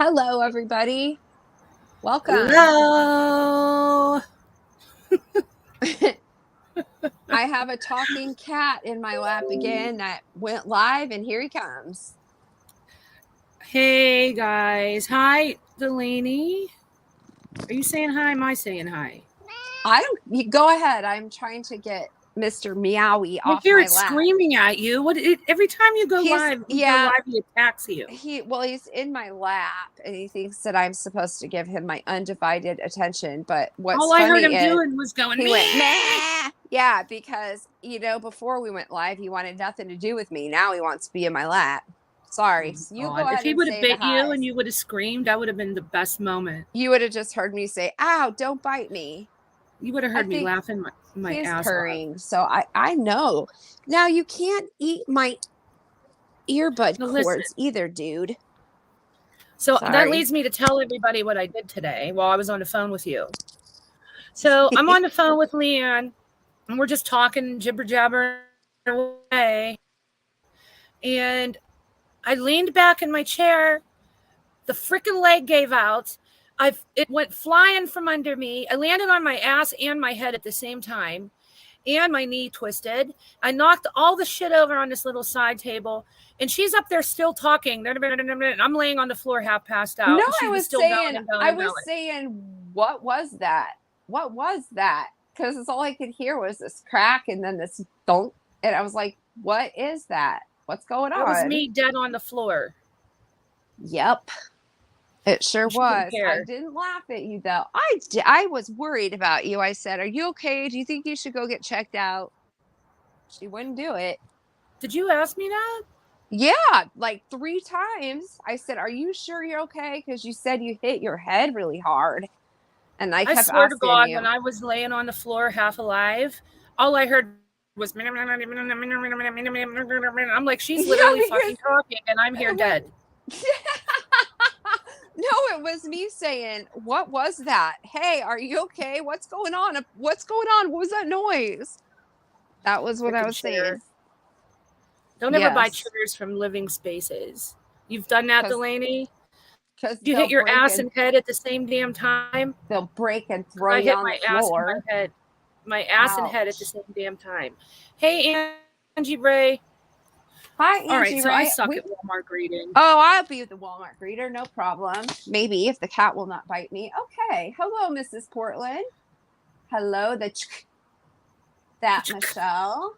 Hello, everybody. Welcome. Hello. I have a talking cat in my lap again that went live, and here he comes. Hey, guys. Hi, Delaney. Are you saying hi? Am I saying hi? Go ahead. I'm trying to get Mr. Meowie I off hear my it lap. screaming at you. Every time you go live, he attacks you. He's in my lap, and he thinks that I'm supposed to give him my undivided attention. But what's All funny I heard him is doing was going, he went, meh. Yeah, because, before we went live, he wanted nothing to do with me. Now he wants to be in my lap. Sorry. Oh, You God. go ahead If he and would have say the bit you highs. and you would have screamed, that would have been the best moment. You would have just heard me say, ow, don't bite me. You would have heard me laughing my he's ass purring, off. so I know. Now, you can't eat my earbud cords either, dude. So Sorry. that leads me to tell everybody what I did today while I was on the phone with you. So I'm on the phone with Leanne, and we're just talking jibber jabber away. And I leaned back in my chair. The freaking leg gave out. It went flying from under me. I landed on my ass and my head at the same time, and my knee twisted. I knocked all the shit over on this little side table, and she's up there still talking. I'm laying on the floor half passed out. No, I was saying, what was that? What was that? Because it's all I could hear was this crack and then this thunk. And I was like, what is that? What's going on? It was me dead on the floor. Yep. It sure was. I didn't laugh at you, though. I was worried about you. I said, are you okay? Do you think you should go get checked out? She wouldn't do it. Did you ask me that? Yeah, like 3 times. I said, are you sure you're okay? Because you said you hit your head really hard. And I kept swear asking to God, you. when I was laying on the floor half alive, all I heard was I'm like, she's literally fucking talking, and I'm here dead. No, it was me saying, what was that? Hey, are you okay? What's going on? What's going on? What was that noise? That was what I was saying. Don't ever buy chairs from Living Spaces. You've done that, Delaney? Because you hit your ass and head at the same damn time. They'll break and throw you on the floor. My ass and head at the same damn time. Hey, Angie Ray. Hi, Angie. All right, so I suck at Walmart greeting. Oh, I'll be the Walmart greeter, no problem. Maybe if the cat will not bite me. Okay. Hello, Mrs. Portland. Hello, that Michelle.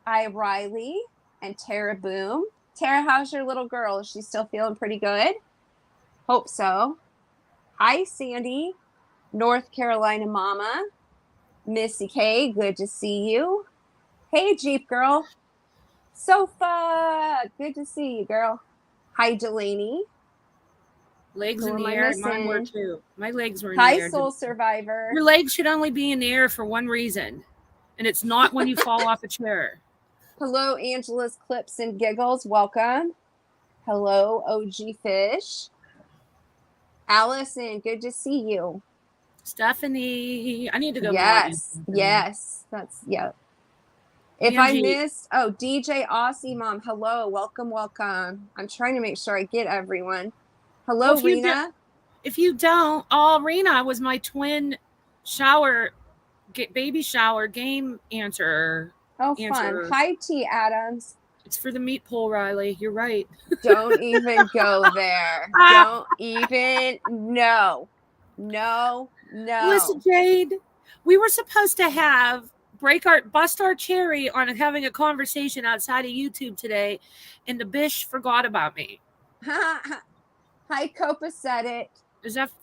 Hi, Riley and Tara Boom. Tara, how's your little girl? Is she still feeling pretty good? Hope so. Hi, Sandy. North Carolina Mama. Missy K, good to see you. Hey, Jeep Girl. Sofa, good to see you, girl. Hi, Delaney. Legs in the air, and mine were too. My legs were in the air. Hi, Soul Survivor. Your legs should only be in the air for one reason, and it's not when you fall off a chair. Hello, Angela's Clips and Giggles. Welcome. Hello, OG Fish. Allison, good to see you. Stephanie, I need to go. Yes. If I missed, DJ Aussie Mom, hello, welcome. I'm trying to make sure I get everyone. Hello, Rena. If you don't, Rena was my twin baby shower game answer. Oh, fun. Hi, T. Adams. It's for the meat pole, Riley. You're right. Don't even go there. Don't even. No. Listen, Jade, we were supposed to bust our cherry on having a conversation outside of YouTube today, and the bish forgot about me. Hi, Copa said it.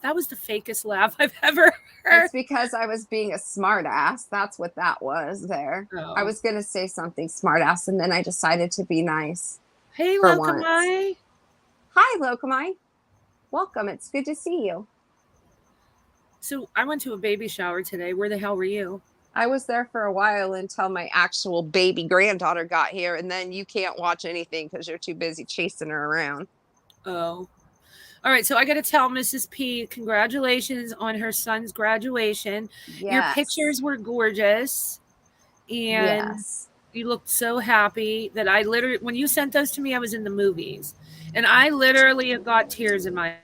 That was the fakest laugh I've ever heard. It's because I was being a smart ass. That's what that was there. Oh. I was going to say something smart ass, and then I decided to be nice. Hey, Lokamai. Hi, Lokamai. Welcome. It's good to see you. So I went to a baby shower today. Where the hell were you? I was there for a while until my actual baby granddaughter got here, and then you can't watch anything because you're too busy chasing her around. Oh. All right, so I got to tell Mrs. P, congratulations on her son's graduation. Yes. Your pictures were gorgeous. And You looked so happy that I literally, when you sent those to me, I was in the movies. And I literally got tears in my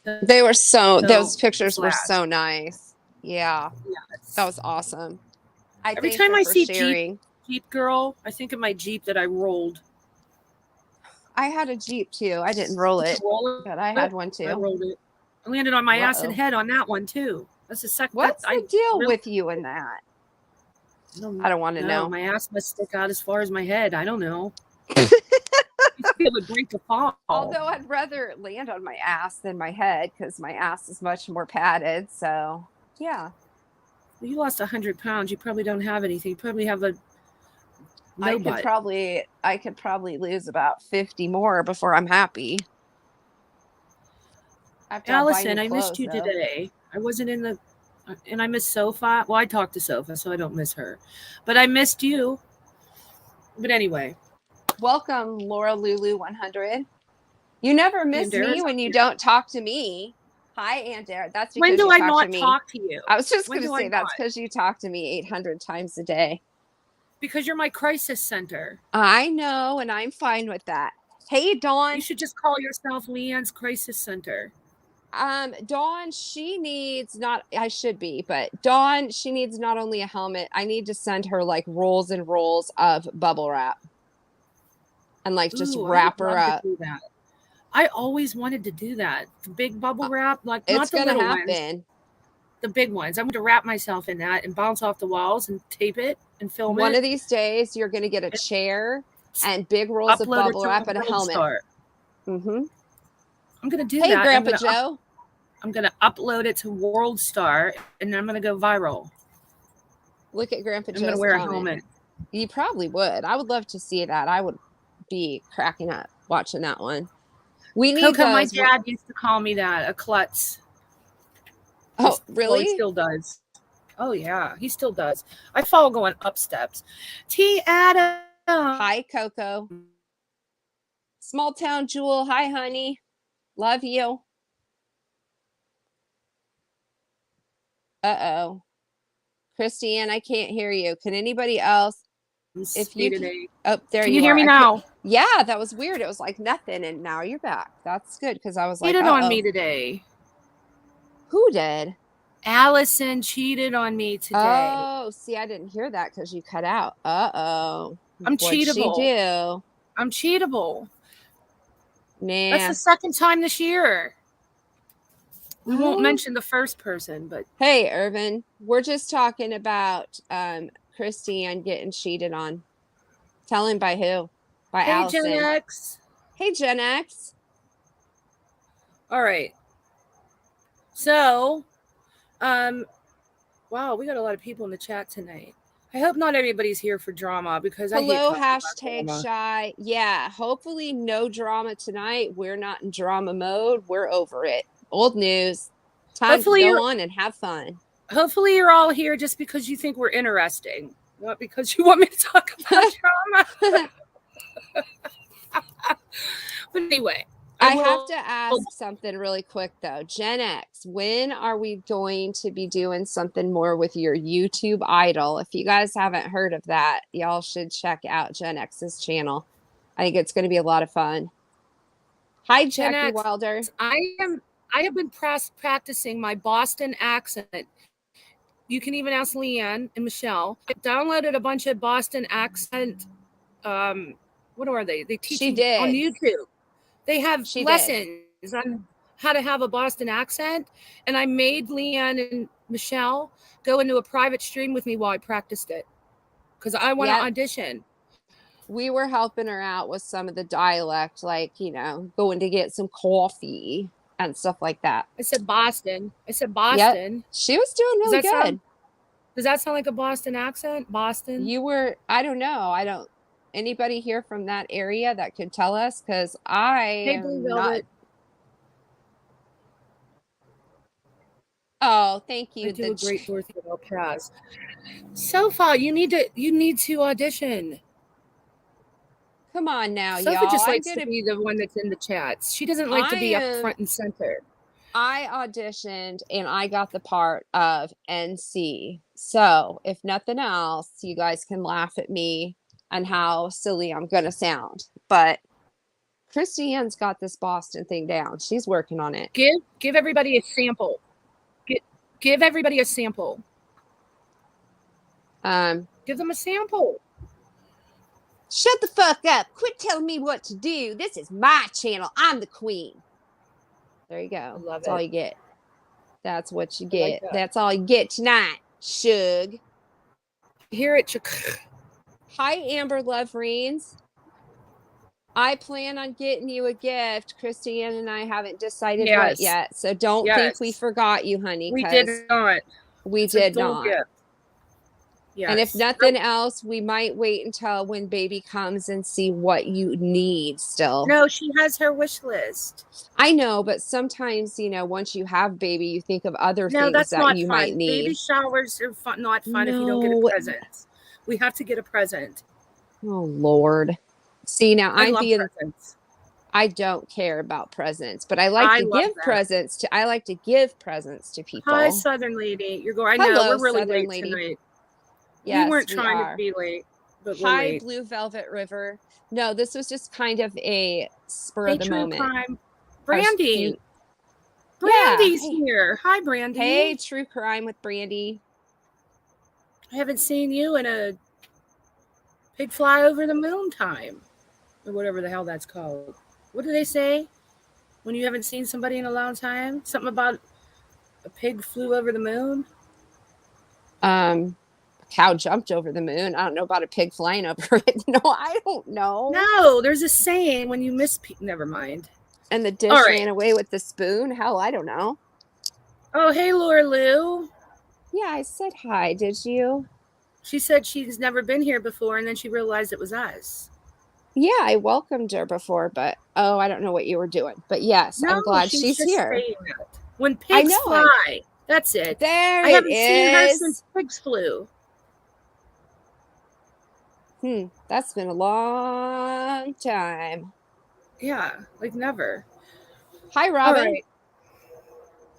They were those pictures were flash. so nice. Yeah, that was awesome. I Every thanked time her I for see sharing. Jeep girl, I think of my Jeep that I rolled. I had a Jeep too. I didn't roll Did it, you roll it? but I had one I too. rolled it. I landed on my ass and Uh-oh. head on that one too. That's the second. What's I the deal really, with you in that? I I don't want to don't know. know. My ass must stick out as far as my head. I don't know. It would break the fall. Although I'd rather it land on my ass than my head because my ass is much more padded. So, yeah. Well, you lost 100 pounds. You probably don't have anything. You probably have a no butt. I could probably lose about 50 more before I'm happy. Allison, I missed you today. I wasn't in the, and I missed Sofa. Well, I talked to Sofa, so I don't miss her, but I missed you. But anyway, welcome, Laura Lulu 100. You never miss me when you don't talk to me. Hi, Aunt Dara. That's because when do you I talk not to me. talk to you? I was just going to say that's because you talk to me 800 times a day. Because you're my crisis center. I know, and I'm fine with that. Hey, Dawn. You should just call yourself Leanne's crisis center. Dawn, she needs I should be, but Dawn, she needs not only a helmet, I need to send her like rolls and rolls of bubble wrap. And like just wrap her up. Do that. I always wanted to do that. The big bubble wrap, like not the little ones. The big ones. I'm going to wrap myself in that and bounce off the walls and tape it and film it. One of these days, you're going to get a chair and big rolls of bubble wrap and a helmet. Mm-hmm. I'm going to do that. Hey, Grandpa Joe. I'm going to upload it to World Star and then I'm going to go viral. Look at Grandpa Joe's I'm going to wear a helmet. You probably would. I would love to see that. I would be cracking up watching that one. We need Coco, my dad used to call me that, a klutz. Oh, really? Well, he still does. Oh, yeah, he still does. I fall going up steps. T. Adam. Hi, Coco. Small town Jewel. Hi, honey. Love you. Uh-oh. Christiane, I can't hear you. Can anybody else? If you can, oh, there you are. Can you hear me now? Yeah, that was weird. It was like nothing, and now you're back. That's good because I was like, cheated on me today. Who did? Allison cheated on me today. Oh, see, I didn't hear that because you cut out. Uh-oh. I'm cheatable. What'd she do? I'm cheatable. Nah. That's the second time this year. We won't mention the first person, but hey, Irvin, we're just talking about Christiane getting cheated on. Tell him by who? By Allison. Gen X. Hey, Gen X. All right. So, wow, we got a lot of people in the chat tonight. I hope not everybody's here for drama because hello, hashtag shy. Yeah, hopefully no drama tonight. We're not in drama mode. We're over it. Old news. Time to go on and have fun. Hopefully you're all here just because you think we're interesting, not because you want me to talk about drama. But anyway, I have to ask something really quick though. Gen X, when are we going to be doing something more with your YouTube idol? If you guys haven't heard of that, y'all should check out Gen X's channel. I think it's going to be a lot of fun. Hi, Jackie Wilder. I have been practicing my Boston accent. You can even ask Leanne and Michelle. I downloaded a bunch of Boston accent. What are they? They teach on YouTube. They have lessons on how to have a Boston accent. And I made Leanne and Michelle go into a private stream with me while I practiced it. Because I want to audition. We were helping her out with some of the dialect, like, going to get some coffee and stuff like that. I said Boston. Yep. She was doing really good. Does that sound like a Boston accent? Boston? I don't know. Anybody here from that area that could tell us? Because I am not. Oh, thank you. I do a great Dorothy El Paz. Sofa, you need to audition. Come on now, Sofa y'all. just likes to be the one that's in the chats. She doesn't like to be up front and center. I auditioned and I got the part of NC. So, if nothing else, you guys can laugh at me and how silly I'm going to sound. But Christiane's got this Boston thing down. She's working on it. Give everybody a sample. Give everybody a sample. Give them a sample. Shut the fuck up. Quit telling me what to do. This is my channel. I'm the queen. There you go. That's all you get. That's what you get. Like That's all you get tonight, Shug. Hear it. Hi, Amber Loverines. I plan on getting you a gift. Christiane and I haven't decided what yet. So don't think we forgot you, honey. We did not. We did not. Yes. And if nothing else, we might wait until when baby comes and see what you need still. No, she has her wish list. I know, but sometimes, once you have baby, you think of other things that you might need. Baby showers are not fun if you don't get a present. We have to get a present. Oh, Lord. See, now I'm being... presents. I don't care about presents, but I like to give presents to... I like to give presents to people. Hi, Southern Lady. You're going... I know, we're really Southern late lady. Tonight. Yes, we weren't trying to be late, but we're Hi, late. Blue Velvet River. No, this was just kind of a spur of the moment. Crime. Brandy. Brandy's here. Hi, Brandy. Hey, True Crime with Brandy. I haven't seen you in a pig fly over the moon time, or whatever the hell that's called. What do they say when you haven't seen somebody in a long time? Something about a pig flew over the moon? Cow jumped over the moon. I don't know about a pig flying over it. No, I don't know. No, there's a saying when you miss never mind. And the dish ran away with the spoon. Hell, I don't know. Oh, hey, Laura Lou. Yeah, I said hi. Did you? She said she's never been here before, and then she realized it was us. Yeah, I welcomed her before, but I don't know what you were doing. But yes, I'm glad she's here. When pigs fly, that's it. There I haven't seen her since pigs flew. That's been a long time. Yeah, like never. Hi, Robin. All right.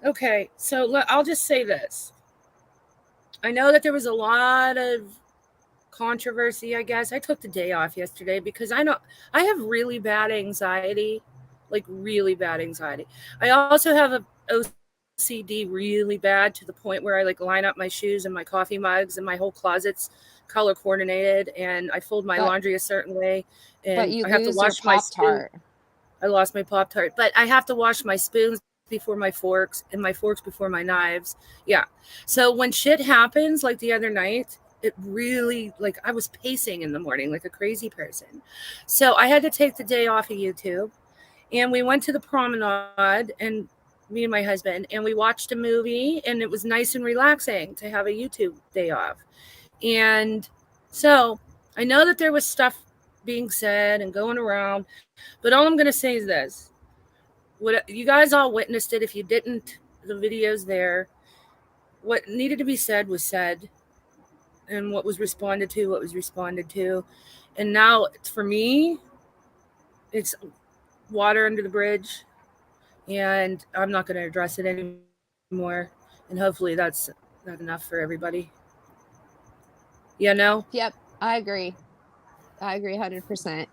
Okay, so I'll just say this. I know that there was a lot of controversy, I guess. I took the day off yesterday because I have really bad anxiety, like really bad anxiety. I also have a OCD really bad to the point where I like line up my shoes and my coffee mugs and my whole closet's color coordinated, and I fold my laundry a certain way, and but you I have to wash my Pop-Tart. I lost my Pop-Tart, but I have to wash my spoons before my forks and my forks before my knives. Yeah. So when shit happens, like the other night, it really, like, I was pacing in the morning like a crazy person. So I had to take the day off of YouTube, and we went to the promenade, and me and my husband, and we watched a movie, and it was nice and relaxing to have a YouTube day off. And so I know that there was stuff being said and going around, but all I'm going to say is this. What you guys all witnessed it. If you didn't, the video's there. What needed to be said was said, and what was responded to was responded to. And now for me, it's water under the bridge, and I'm not going to address it anymore. And hopefully that's not enough for everybody. Yep, I agree. I agree 100%.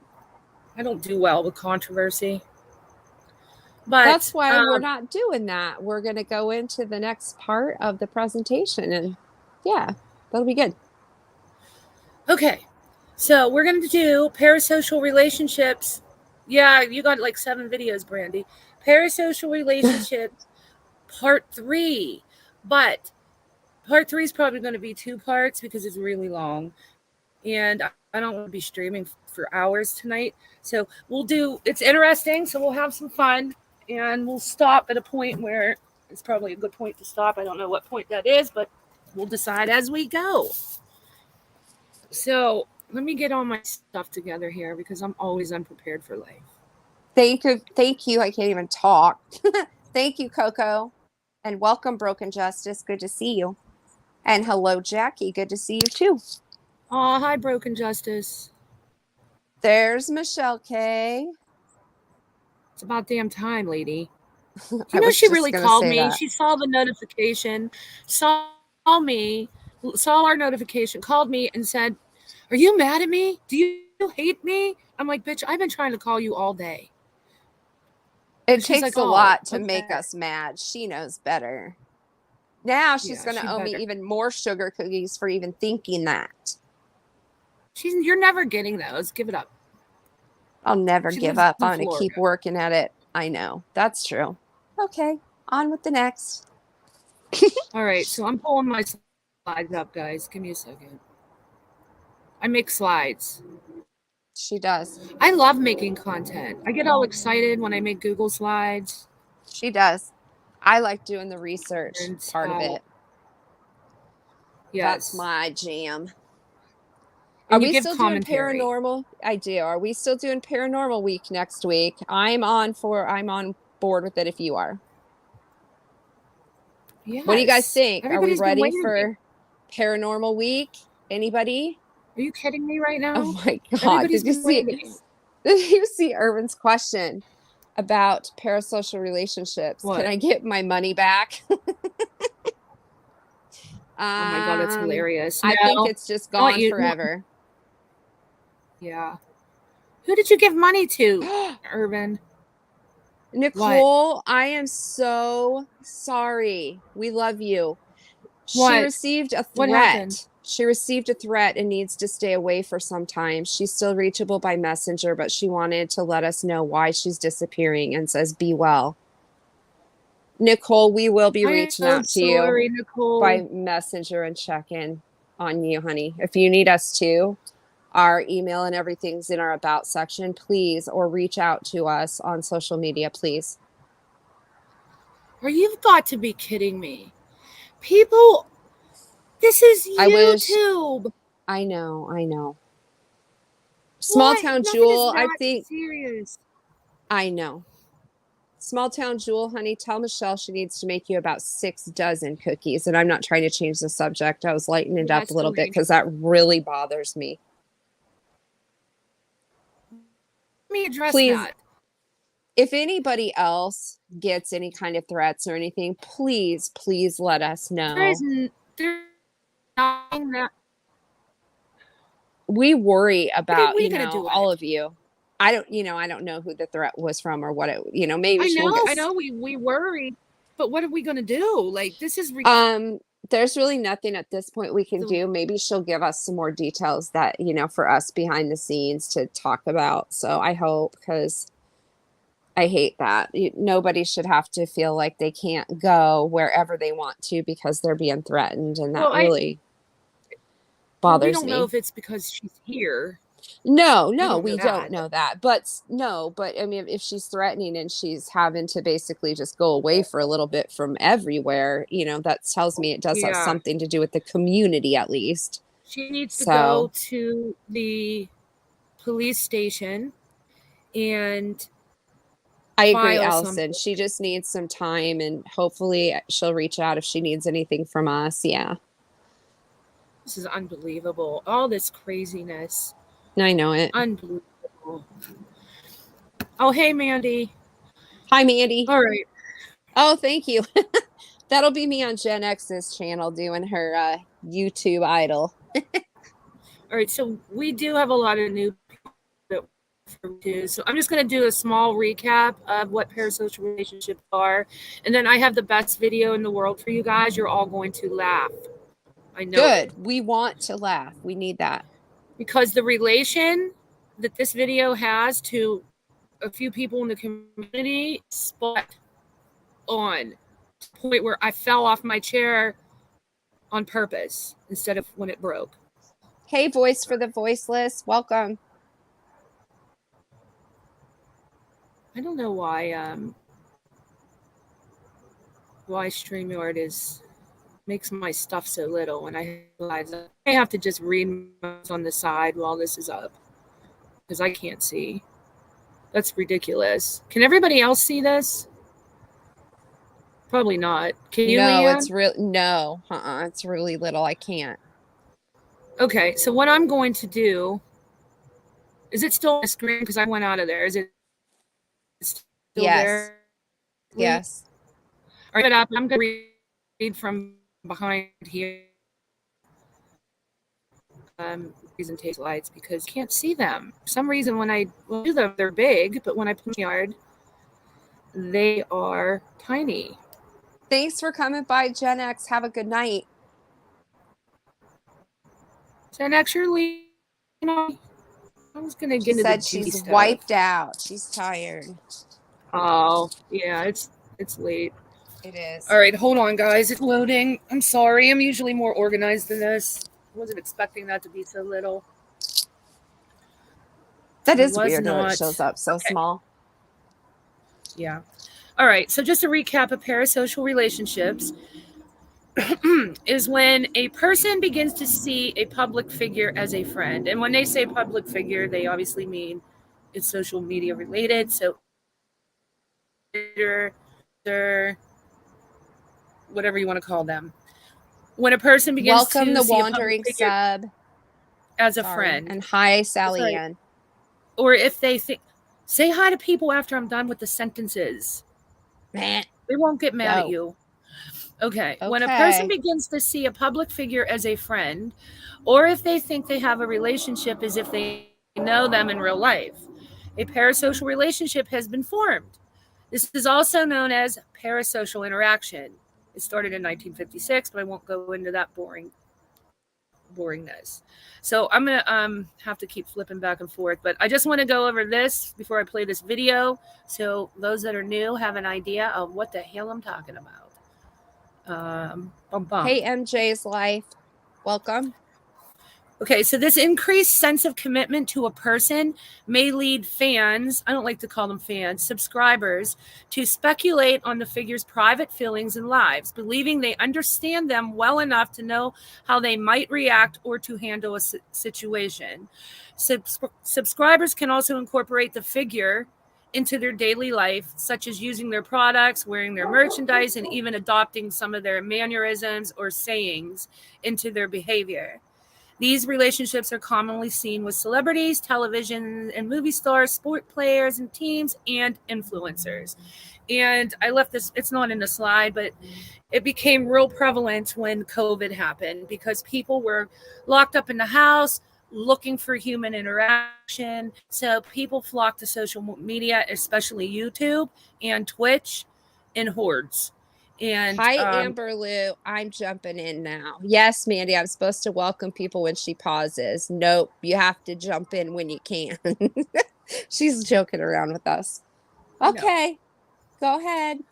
I don't do well with controversy. But that's why we're not doing that. We're going to go into the next part of the presentation, and yeah, that'll be good. Okay, so we're going to do parasocial relationships. Yeah, you got like 7 videos, Brandy. Parasocial relationships, part 3. But part 3 is probably going to be 2 parts because it's really long. And I don't want to be streaming for hours tonight. So it's interesting. So we'll have some fun, and we'll stop at a point where it's probably a good point to stop. I don't know what point that is, but we'll decide as we go. So let me get all my stuff together here because I'm always unprepared for life. Thank you. I can't even talk. Thank you, Coco. And welcome, Broken Justice. Good to see you. And hello, Jackie. Good to see you too. Oh, hi, Broken Justice. There's Michelle K. It's about damn time, lady. I You know, was she just really gonna called say me. that. She saw the notification, saw me, saw our notification, called me and said, "Are you mad at me? Do you hate me?" I'm like, "Bitch, I've been trying to call you all day." It And she's like, takes a "Oh, lot to make okay." us mad. She knows better. Now she's Yeah, gonna she owe me better. even more sugar cookies for even thinking that. You're never getting those. Give it up. I'll never She give lives up. in I'm gonna keep Florida. working at it. I know. That's true. Okay, on with the next. All right, so I'm pulling my slides up, guys. Give me a second. I make slides. She does. I love making content. I get all excited when I make Google slides. She does. I like doing the research And part of it. That's yes. my jam. Are And you we give still doing commentary. paranormal? I do. Are we still doing paranormal week next week? I'm on board with it if you are. What do you guys Yes. think? Are we Everybody's been ready waiting. for paranormal week? Anybody? Are you kidding me right Oh now? my God. Everybody's been waiting. Did you see Irvin's question about parasocial relationships? Can What? I get my money back? Oh my God, that's hilarious. I think No, it's just not gone you. forever. Yeah. Who did you give money to, Irvin? What? Nicole, I am so sorry. We love you. She What? received a What happened? threat. She received a threat and needs to stay away for some time. She's still reachable by messenger, but she wanted to let us know why she's disappearing and says, "Be well." Nicole, we will be I am reaching so out to you sorry, Nicole. by messenger and check in on you, honey. If you need us to, our email and everything's in our about section, please, or reach out to us on social media, please. Are you've got to be kidding me? People, this is I wish, YouTube. I know. Small What? town Nothing is Jewel, I that think, serious. I know. Small town Jewel, honey, tell Michelle she needs to make you about 6 dozen cookies. And I'm not trying to change the subject. I was lightening it up Yes, a little bit Delaney. because that really bothers me. Let me address Please, that. if anybody else gets any kind of threats or anything, please let us know. There's nothing that. We worry What are about, we gonna do with all it? of you. I don't know who the threat was from or what it, maybe she will I get. know. We worry, but what are we gonna do? Like this is There's really nothing at this point we can do. Maybe she'll give us some more details that, for us behind the scenes to talk about. So I hope, because I hate that. Nobody should have to feel like they can't go wherever they want to because they're being threatened. And that well. really We bothers don't know me. if it's because she's here. No, We don't know we don't that. know that. But no, but I mean, if she's threatening and she's having to basically just go away for a little bit from everywhere, that tells me it does have Yeah, something to do with the community at least. she needs to go So to the police station and I agree, file Allison. something. She just needs some time and hopefully she'll reach out if she needs anything from us. Yeah. This is unbelievable. All this craziness. I know it. Unbelievable. Oh, hey, Mandy. Hi, Mandy. All right. Oh, thank you. That'll be me on Gen X's channel doing her YouTube idol. All right. So we do have a lot of new people that do. So I'm just going to do a small recap of what parasocial relationships are. And then I have the best video in the world for you guys. You're all going to laugh. I know it. Good. We want to laugh. We need that. Because the relation that this video has to a few people in the community spot on to the point where I fell off my chair on purpose instead of when it broke. Hey, voice for the voiceless. Welcome. I don't know why StreamYard makes my stuff so little, and I realize I have to just read on the side while this is up because I can't see. That's ridiculous. Can everybody else see this? Probably not. Can you, No, Leanne? it's real. No, it's really little. I can't. Okay, so what I'm going to do is it still on the screen because I went out of there. Is it still Yes. there? Yes. All right, up. I'm going to read from behind here. Presentation slides because you can't see them. For some reason, when I do them, they're big, but when I put them in the yard, they are tiny. Thanks for coming by, Gen X. Have a good night. And actually, I was going to get She into the said juicy she's stuff. wiped out. She's tired. Oh, yeah, it's late. It is. All right, hold on, guys. It's loading. I'm sorry. I'm usually more organized than this. I wasn't expecting that to be so little. That is weird how it shows up so okay. small. Yeah. All right. So just to recap of parasocial relationships is when a person begins to see a public figure as a friend. And when they say public figure, they obviously mean it's social media related. So whatever you want to call them. When a person begins Welcome to the see wandering a public figure sub as a friend. And hi, Sally Ann. Or if they think, say hi to people after I'm done with the sentences. Man. They won't get mad at you. Okay. When a person begins to see a public figure as a friend, or if they think they have a relationship as if they know them in real life, a parasocial relationship has been formed. This is also known as parasocial interaction. It started in 1956, but I won't go into that boringness. So I'm going to have to keep flipping back and forth, but I just want to go over this before I play this video so those that are new have an idea of what the hell I'm talking about. Hey, MJ's Life. Welcome. Okay, so this increased sense of commitment to a person may lead fans, I don't like to call them fans, subscribers, to speculate on the figure's private feelings and lives, believing they understand them well enough to know how they might react or to handle a situation. Subscribers can also incorporate the figure into their daily life, such as using their products, wearing their merchandise, and even adopting some of their mannerisms or sayings into their behavior. These relationships are commonly seen with celebrities, television and movie stars, sport players and teams, and influencers. And I left this, it's not in the slide, but it became real prevalent when COVID happened because people were locked up in the house looking for human interaction. So people flocked to social media, especially YouTube and Twitch, in hordes. And hi, Amber Lou. I'm jumping in now. Yes, Mandy, I'm supposed to welcome people when she pauses. Nope, you have to jump in when you can. She's joking around with us. Okay, go ahead.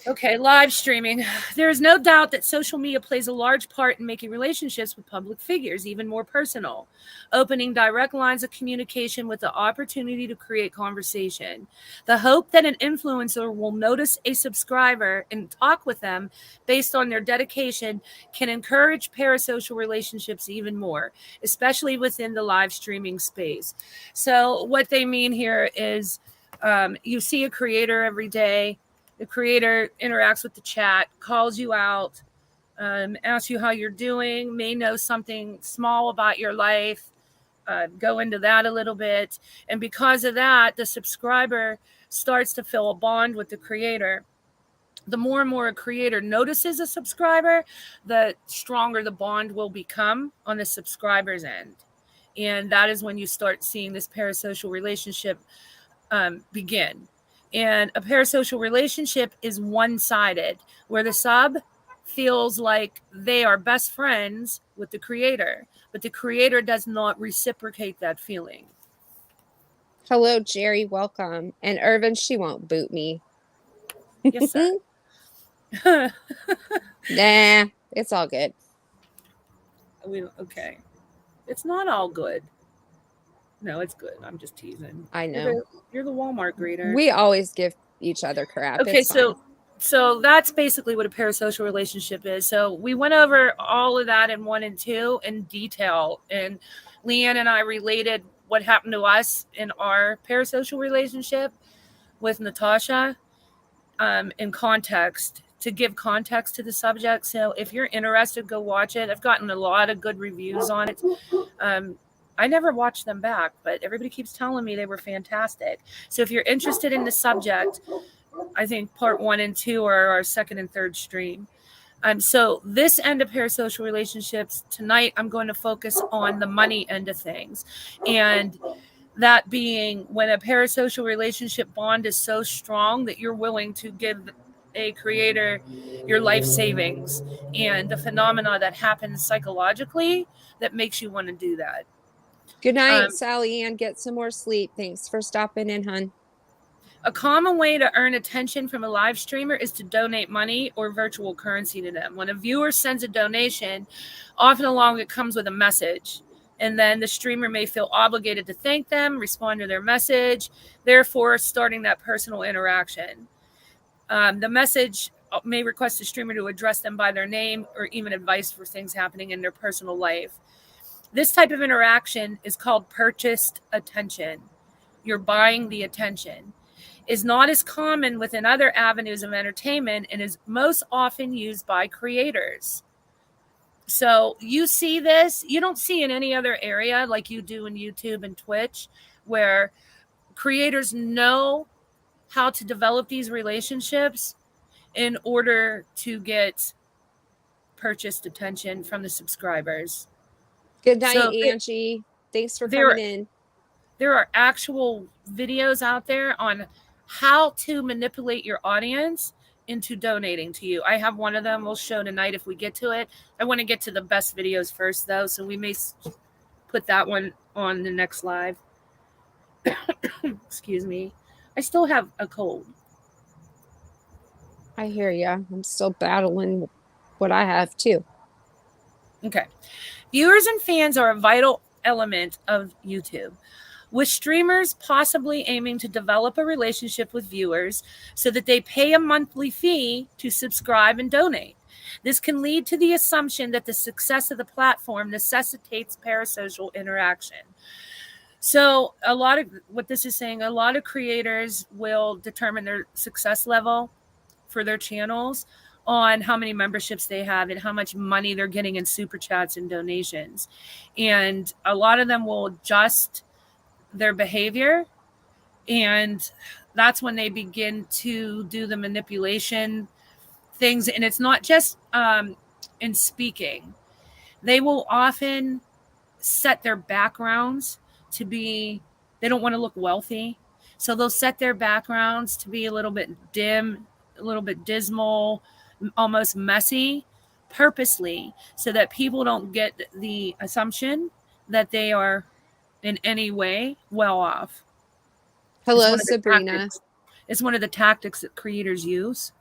Okay, live streaming. There is no doubt that social media plays a large part in making relationships with public figures even more personal, opening direct lines of communication with the opportunity to create conversation. The hope that an influencer will notice a subscriber and talk with them based on their dedication can encourage parasocial relationships even more, especially within the live streaming space. So what they mean here is you see a creator every day. The creator interacts with the chat, calls you out, asks you how you're doing, may know something small about your life, go into that a little bit. And because of that, the subscriber starts to feel a bond with the creator. The more and more a creator notices a subscriber, the stronger the bond will become on the subscriber's end. And that is when you start seeing this parasocial relationship begin. And a parasocial relationship is one-sided, where the sub feels like they are best friends with the creator, but the creator does not reciprocate that feeling. Hello, Jerry. Welcome. And Irvin, she won't boot me. Yes, sir. Nah, it's all good. Okay. It's not all good. No, it's good. I'm just teasing. I know. You're the Walmart greeter. We always give each other crap. Okay, so that's basically what a parasocial relationship is. So we went over all of that in 1 and 2 in detail, and Leanne and I related what happened to us in our parasocial relationship with Natasha in context, to give context to the subject. So if you're interested, go watch it. I've gotten a lot of good reviews on it. I never watched them back, but everybody keeps telling me they were fantastic. So if you're interested in the subject, I think part 1 and 2 are our second and third stream. So this end of parasocial relationships tonight, I'm going to focus on the money end of things. And that being when a parasocial relationship bond is so strong that you're willing to give a creator your life savings, and the phenomena that happens psychologically that makes you want to do that. Good night, Sally Ann. Get some more sleep. Thanks for stopping in, hon. A common way to earn attention from a live streamer is to donate money or virtual currency to them. When a viewer sends a donation, often along it comes with a message. And then the streamer may feel obligated to thank them, respond to their message, therefore starting that personal interaction. The message may request the streamer to address them by their name or even advice for things happening in their personal life. This type of interaction is called purchased attention. You're buying the attention. Is not as common within other avenues of entertainment and is most often used by creators. So you see this, you don't see in any other area like you do in YouTube and Twitch, where creators know how to develop these relationships in order to get purchased attention from the subscribers. Good night, So Angie. Thanks for coming in. There are actual videos out there on how to manipulate your audience into donating to you. I have one of them we'll show tonight if we get to it. I want to get to the best videos first, though, so we may put that one on the next live. Excuse me. I still have a cold. I hear you. I'm still battling what I have, too. Okay. Viewers and fans are a vital element of YouTube, with streamers possibly aiming to develop a relationship with viewers so that they pay a monthly fee to subscribe and donate. This can lead to the assumption that the success of the platform necessitates parasocial interaction. So a lot of what this is saying, a lot of creators will determine their success level for their channels on how many memberships they have and how much money they're getting in super chats and donations. And a lot of them will adjust their behavior, and that's when they begin to do the manipulation things. And it's not just in speaking. They will often set their backgrounds to be, they don't want to look wealthy, so they'll set their backgrounds to be a little bit dim, a little bit dismal, almost messy, purposely, so that people don't get the assumption that they are in any way well off. Hello, Sabrina. It's one of the tactics that creators use.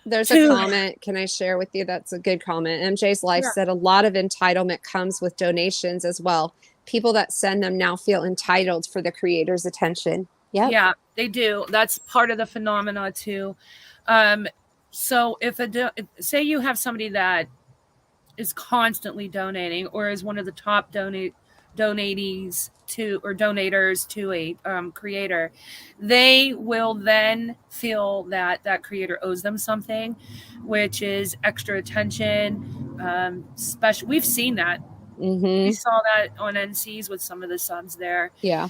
There's a comment. Can I share with you? That's a good comment. MJ's Life said a lot of entitlement comes with donations as well. People that send them now feel entitled for the creator's attention. Yeah, they do. That's part of the phenomena too. So if say you have somebody that is constantly donating or is one of the top donatees to or donators to a creator, they will then feel that that creator owes them something, which is extra attention. Special. We've seen that. Mm-hmm. We saw that on NCs with some of the subs there. Yeah.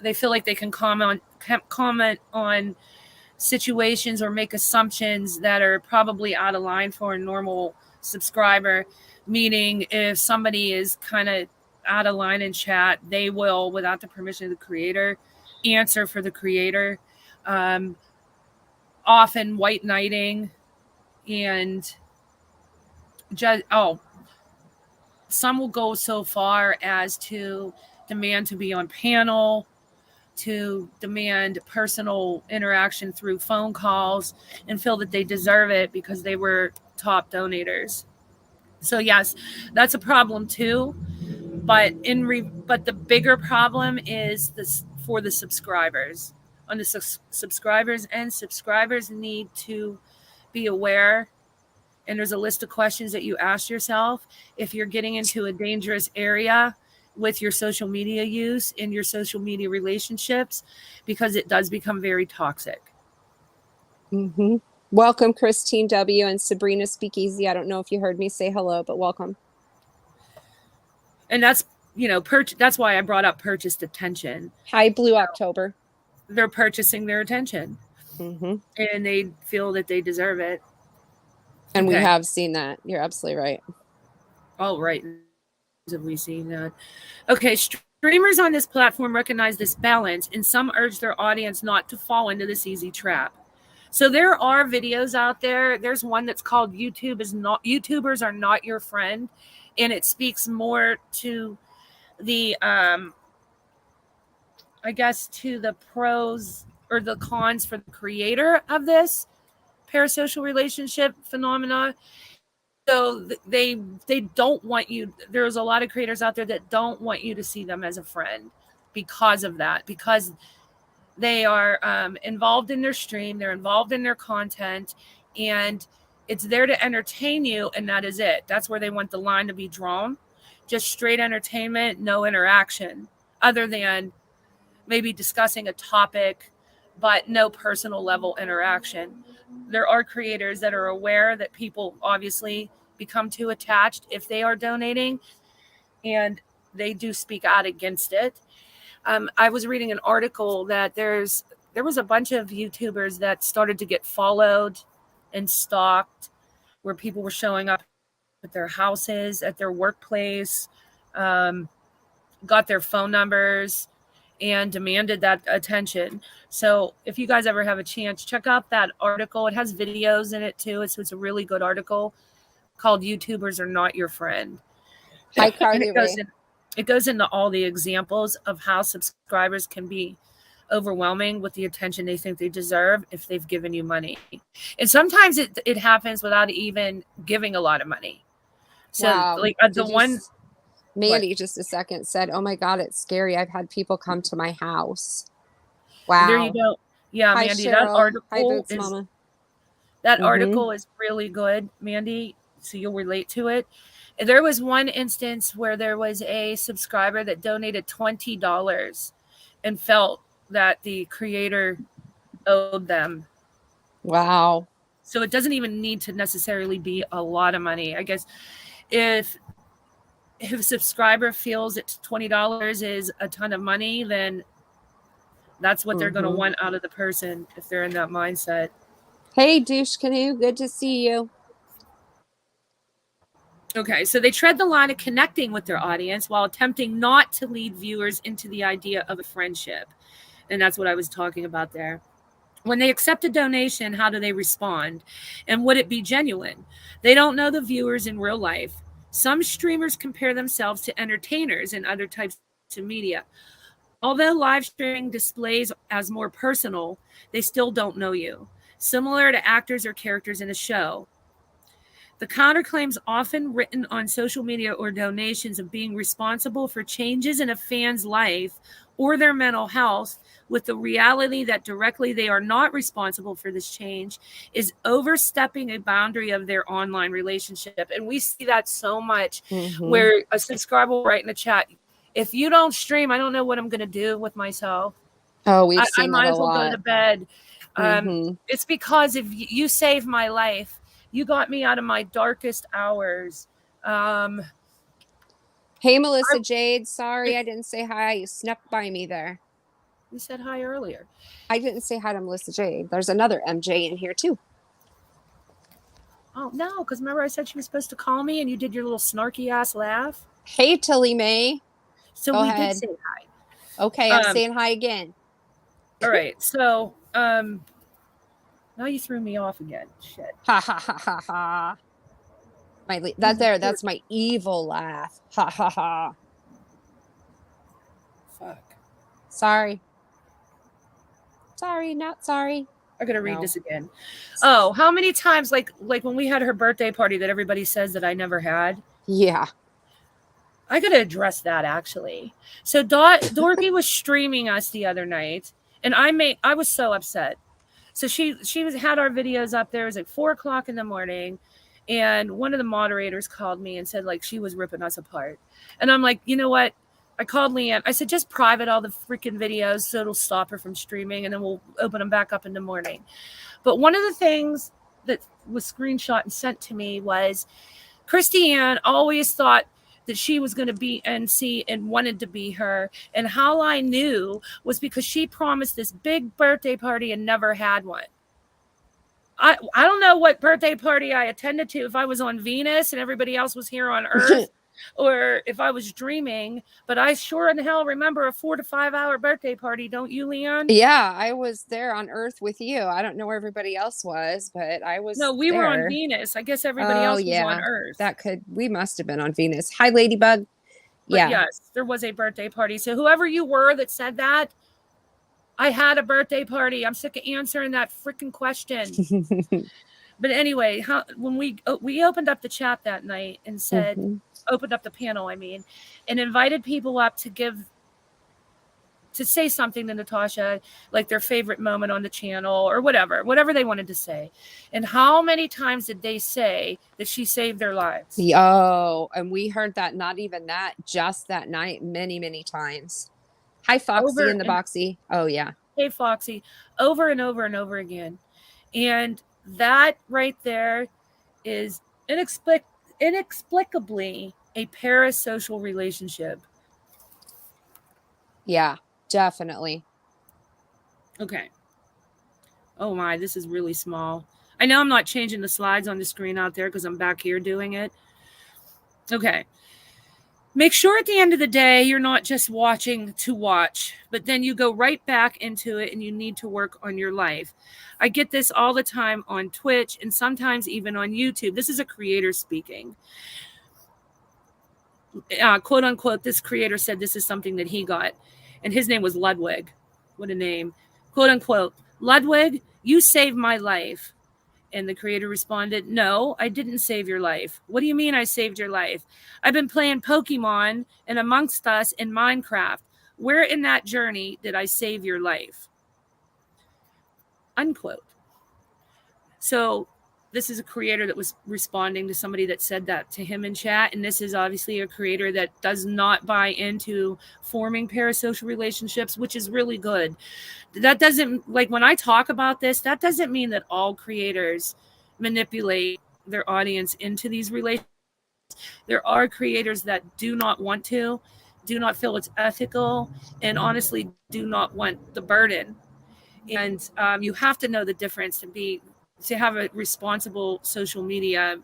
They feel like they can comment on situations or make assumptions that are probably out of line for a normal subscriber. Meaning, if somebody is kind of out of line in chat, they will, without the permission of the creator, answer for the creator. Often white knighting, and some will go so far as to demand to be on panel, to demand personal interaction through phone calls, and feel that they deserve it because they were top donators. So yes, that's a problem too. But but the bigger problem is this for the subscribers. On the subscribers end, subscribers need to be aware. And there's a list of questions that you ask yourself if you're getting into a dangerous area with your social media use and your social media relationships, because it does become very toxic. Mm-hmm. Welcome, Christine W. and Sabrina Speakeasy. I don't know if you heard me say hello, but welcome. And that's, that's why I brought up purchased attention. Hi, Blue October. They're purchasing their attention. Mm-hmm. and they feel that they deserve it. And we Okay. have seen that. You're absolutely right. Oh, right. Have we seen that? Okay, streamers on this platform recognize this balance, and some urge their audience not to fall into this easy trap. So there are videos out there. There's one that's called YouTubers are not your friend, and it speaks more to the I guess to the pros or the cons for the creator of this parasocial relationship phenomena. So they don't want you. There's a lot of creators out there that don't want you to see them as a friend because of that, because they are involved in their stream, they're involved in their content, and it's there to entertain you, and that is it. That's where they want the line to be drawn. Just straight entertainment, no interaction, other than maybe discussing a topic, but no personal level interaction. There are creators that are aware that people obviously become too attached if they are donating, and they do speak out against it. I was reading an article that there was a bunch of YouTubers that started to get followed and stalked, where people were showing up at their houses, at their workplace, got their phone numbers, and demanded that attention. So if you guys ever have a chance, check out that article. It has videos in it too. It's a really good article called "YouTubers Are Not Your Friend." Hi, And Carly Ray. it goes into all the examples of how subscribers can be overwhelming with the attention they think they deserve if they've given you money. And sometimes it happens without even giving a lot of money. So Wow. like the one Mandy, what? just a second, said, "Oh my God, it's scary. I've had people come to my house." There you Wow. go. Yeah, Hi, Mandy, Cheryl. Hi, Boots Mama. that Mm-hmm. article is really good, Mandy, so you'll relate to it. There was one instance where there was a subscriber that donated $20 and felt that the creator owed them. Wow. So it doesn't even need to necessarily be a lot of money. I guess if a subscriber feels that $20 is a ton of money, then that's what they're going to Mm-hmm. want out of the person if they're in that mindset. Hey, Douche Canoe. Good to see you. Okay, so they tread the line of connecting with their audience while attempting not to lead viewers into the idea of a friendship. And that's what I was talking about there. When they accept a donation, how do they respond? And would it be genuine? They don't know the viewers in real life. Some streamers compare themselves to entertainers and other types of media. Although live streaming displays as more personal, they still don't know you. Similar to actors or characters in a show. The counterclaims often written on social media or donations of being responsible for changes in a fan's life or their mental health, with the reality that directly they are not responsible for this change, is overstepping a boundary of their online relationship. And we see that so much, where a subscriber will write in the chat, if you don't stream, I don't know what I'm going to do with myself. Oh, we've I seen that might a as well go lot. to bed. It's because if you saved my life, you got me out of my darkest hours. Hey, Melissa Jade. Sorry I didn't say hi. You snuck by me there. We said hi earlier. I didn't say hi to Melissa Jade. There's another MJ in here, too. Oh, no, because remember I said she was supposed to call me and you did your little snarky ass laugh? Hey, Tilly Mae. So Go we ahead. did say hi. Okay, I'm saying hi again. All right, so now you threw me off again. Shit. Ha ha ha ha ha. That's my evil laugh. Ha ha ha. Fuck. Sorry. Sorry, not sorry. I gotta read this again. Oh, how many times, like when we had her birthday party that everybody says that I never had? Yeah. I gotta address that actually. So Dorky was streaming us the other night, and I was so upset. So she had our videos up there. It was like 4:00 in the morning, and one of the moderators called me and said like she was ripping us apart. And I'm like, you know what? I called Leanne. I said, just private all the freaking videos so it'll stop her from streaming, and then we'll open them back up in the morning. But one of the things that was screenshot and sent to me was Christiane always thought that she was going to be NC and wanted to be her. And how I knew was because she promised this big birthday party and never had one. I don't know what birthday party I attended to, if I was on Venus and everybody else was here on Earth, or if I was dreaming, but I sure in hell remember a 4 to 5 hour birthday party. Don't you, Leon? Yeah, I was there on Earth with you. I don't know where everybody else was, but I was No, we were on Venus. I guess everybody else was on Earth. We must have been on Venus. Hi, Ladybug. But yes, there was a birthday party. So whoever you were that said that, I had a birthday party. I'm sick of answering that freaking question. But anyway, when we opened up the chat that night and said, opened up the panel, I mean, and invited people up to say something to Natasha, like their favorite moment on the channel or whatever they wanted to say. And how many times did they say that she saved their lives? Oh, and we heard that, not even that, just that night, many, many times. Hi, Foxy in the Boxy. Oh, yeah. Hey, Foxy. Over and over and over again. And that right there is inexplicably a parasocial relationship. Yeah, definitely. Okay. Oh, my, this is really small. I know I'm not changing the slides on the screen out there because I'm back here doing it. Okay. Make sure at the end of the day, you're not just watching to watch, but then you go right back into it and you need to work on your life. I get this all the time on Twitch and sometimes even on YouTube. This is a creator speaking. Quote unquote, this creator said this is something that he got, and his name was Ludwig. What a name. Quote unquote, Ludwig, you saved my life. And the creator responded, no, I didn't save your life. What do you mean I saved your life? I've been playing Pokemon and Amongst Us in Minecraft. Where in that journey did I save your life? Unquote. So this is a creator that was responding to somebody that said that to him in chat. And this is obviously a creator that does not buy into forming parasocial relationships, which is really good. That doesn't, like when I talk about this, that doesn't mean that all creators manipulate their audience into these relationships. There are creators that do not want to, do not feel it's ethical, and honestly do not want the burden. And you have to know the difference to have a responsible social media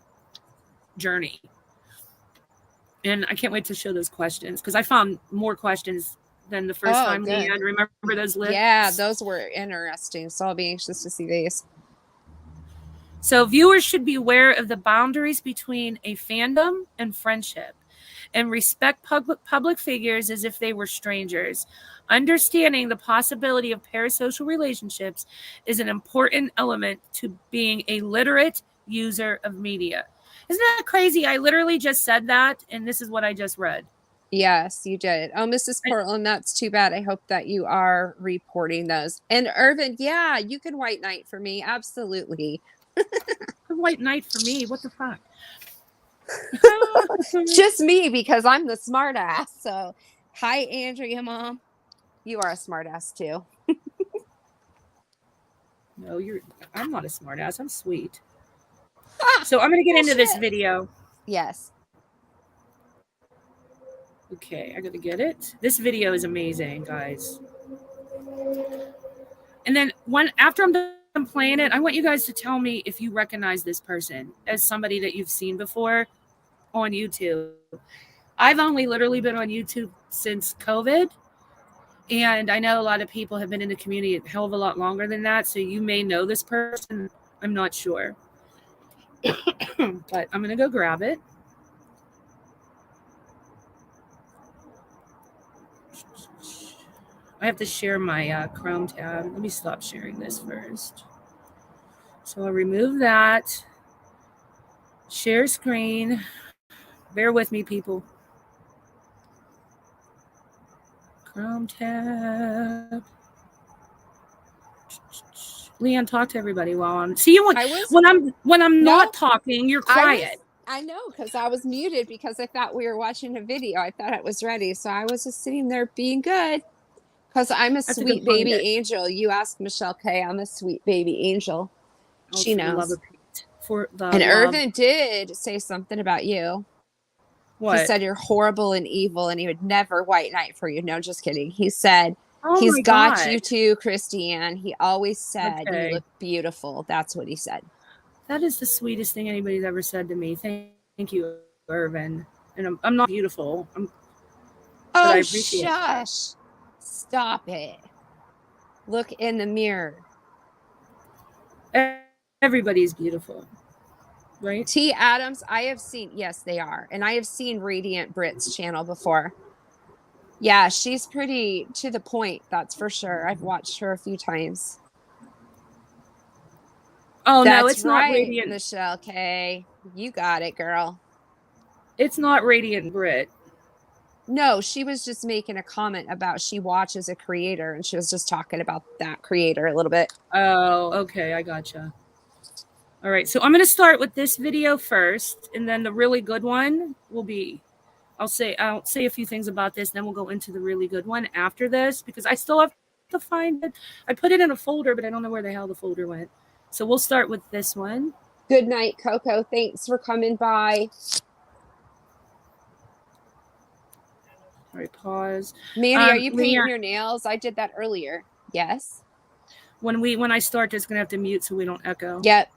journey. And I can't wait to show those questions because I found more questions than the first time. Leanne, remember those lists? Yeah, those were interesting. So I'll be anxious to see these. So viewers should be aware of the boundaries between a fandom and friendship and respect public figures as if they were strangers. Understanding the possibility of parasocial relationships is an important element to being a literate user of media. Isn't that crazy? I literally just said that, and this is what I just read. Yes, you did. Oh, Mrs. Portland, that's too bad. I hope that you are reporting those. And Irvin, yeah, you can white knight for me. Absolutely. White knight for me? What the fuck? Just me, because I'm the smart ass. So, hi, Andrea, Mom. You are a smart ass too. No, I'm not a smart ass. I'm sweet. So I'm going to get into this video. Yes. Okay, I got to get it. This video is amazing, guys. And then after I'm done playing it, I want you guys to tell me if you recognize this person as somebody that you've seen before on YouTube. I've only literally been on YouTube since COVID. And I know a lot of people have been in the community a hell of a lot longer than that. So you may know this person. I'm not sure. But I'm going to go grab it. I have to share my Chrome tab. Let me stop sharing this first. So I'll remove that. Share screen. Bear with me, people. Chrome tab. Leanne, talk to everybody while I'm. See you when I'm not talking, you're quiet. I know, because I was muted because I thought we were watching a video. I thought it was ready, so I was just sitting there being good. Because I'm a sweet baby angel. You asked Michelle K. I'm a sweet baby angel. She knows. And Irvin did say something about you. What? He said you're horrible and evil and he would never white knight for you. No, just kidding. He said, Oh he's my got God. you too, Christiane. He always said you Okay. look beautiful. That's what he said. That is the sweetest thing anybody's ever said to me. Thank you, Irvin. And I'm not beautiful. But I Oh, appreciate that. shush. Stop it. Look in the mirror. Everybody's beautiful, right? T. Adams, I have seen, yes, they are. And I have seen Radiant Brit's channel before. Yeah, she's pretty to the point, that's for sure. I've watched her a few times. Oh, That's no, it's right, not Radiant. Michelle K. You got it, girl. It's not Radiant Brit. No, she was just making a comment about she watches a creator and she was just talking about that creator a little bit. Oh, okay, I gotcha. All right, so I'm going to start with this video first, and then the really good one will be, I'll say a few things about this, then we'll go into the really good one after this, because I still have to find it. I put it in a folder, but I don't know where the hell the folder went. So we'll start with this one. Good night, Coco. Thanks for coming by. All right, pause. Mandy, are you painting Leanne, your nails? I did that earlier. Yes. when I start, just going to have to mute so we don't echo. Yep.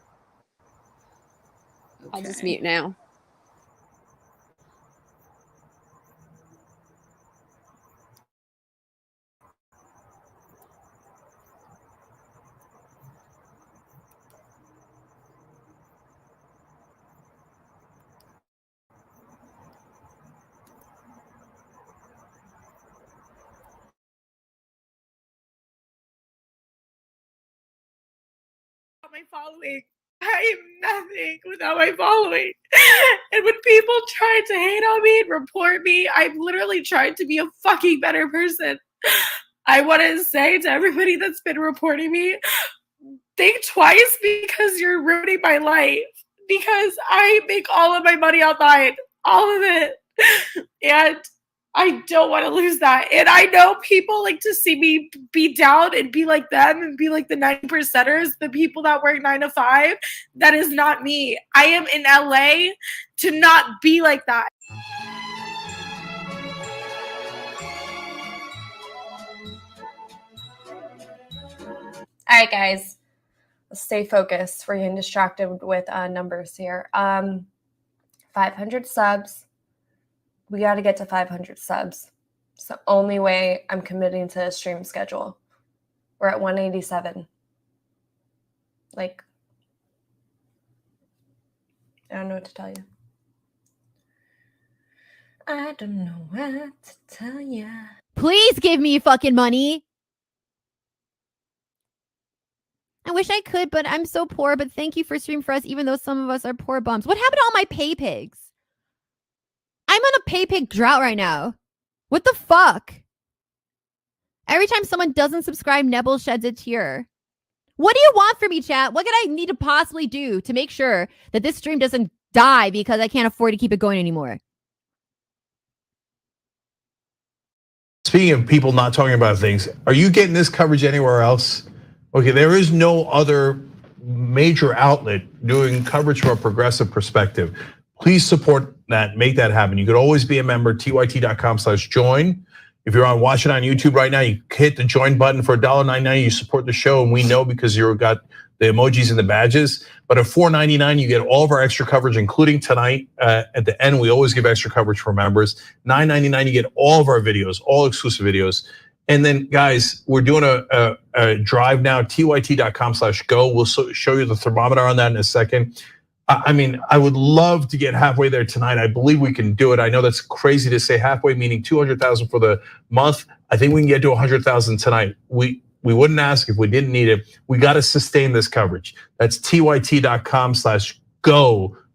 Okay. I'll just mute now. My following. I am nothing without my following. And when people try to hate on me and report me, I'm literally trying to be a fucking better person. I want to say to everybody that's been reporting me, think twice because you're ruining my life. Because I make all of my money online, all of it. And I don't want to lose that. And I know people like to see me be down and be like them and be like the 90%ers, the people that work 9 to 5. That is not me. I am in LA to not be like that. All right, guys, let's stay focused. We're getting distracted with numbers here. 500 subs. We got to get to 500 subs. It's the only way I'm committing to a stream schedule. We're at 187. Like, I don't know what to tell you. I don't know what to tell you. Please give me fucking money. I wish I could, but I'm so poor. But thank you for streaming for us, even though some of us are poor bums. What happened to all my pay pigs? I'm on a pay pig drought right now. What the fuck? Every time someone doesn't subscribe, Nebble sheds a tear. What do you want from me, chat? What could I need to possibly do to make sure that this stream doesn't die because I can't afford to keep it going anymore? Speaking of people not talking about things, are you getting this coverage anywhere else? Okay, there is no other major outlet doing coverage from a progressive perspective. Please support that, make that happen. You could always be a member, tyt.com/join. If you're watching on YouTube right now, you hit the join button for $1.99. You support the show, and we know because you've got the emojis and the badges. But at $4.99, you get all of our extra coverage, including tonight. At the end, we always give extra coverage for members. $9.99, you get all of our videos, all exclusive videos. And then, guys, we're doing a drive now, tyt.com/go. We'll show you the thermometer on that in a second. I mean, I would love to get halfway there tonight. I believe we can do it. I know that's crazy to say halfway, meaning 200,000 for the month. I think we can get to 100,000 tonight. We wouldn't ask if we didn't need it. We got to sustain this coverage. That's tyt.com/go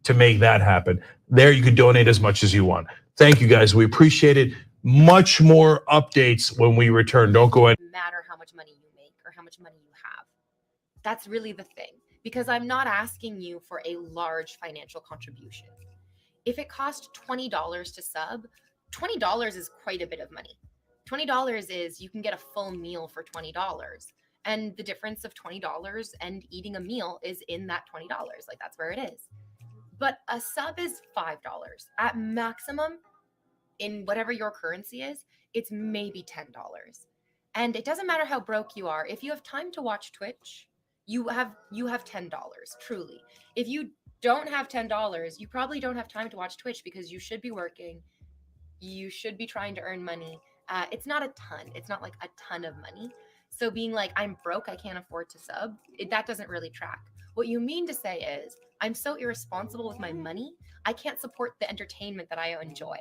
to make that happen. There you can donate as much as you want. Thank you, guys. We appreciate it. Much more updates when we return. Don't go in. Matter how much money you make or how much money you have. That's really the thing, because I'm not asking you for a large financial contribution. If it costs $20 to sub, $20 is quite a bit of money. $20 is, you can get a full meal for $20. And the difference of $20 and eating a meal is in that $20. Like, that's where it is. But a sub is $5 at maximum. In whatever your currency is, it's maybe $10. And it doesn't matter how broke you are. If you have time to watch Twitch, you have $10, truly. If you don't have $10, you probably don't have time to watch Twitch because you should be working. You should be trying to earn money. It's not a ton. It's not like a ton of money. So being like, I'm broke, I can't afford to sub, that doesn't really track. What you mean to say is, I'm so irresponsible with my money, I can't support the entertainment that I enjoy.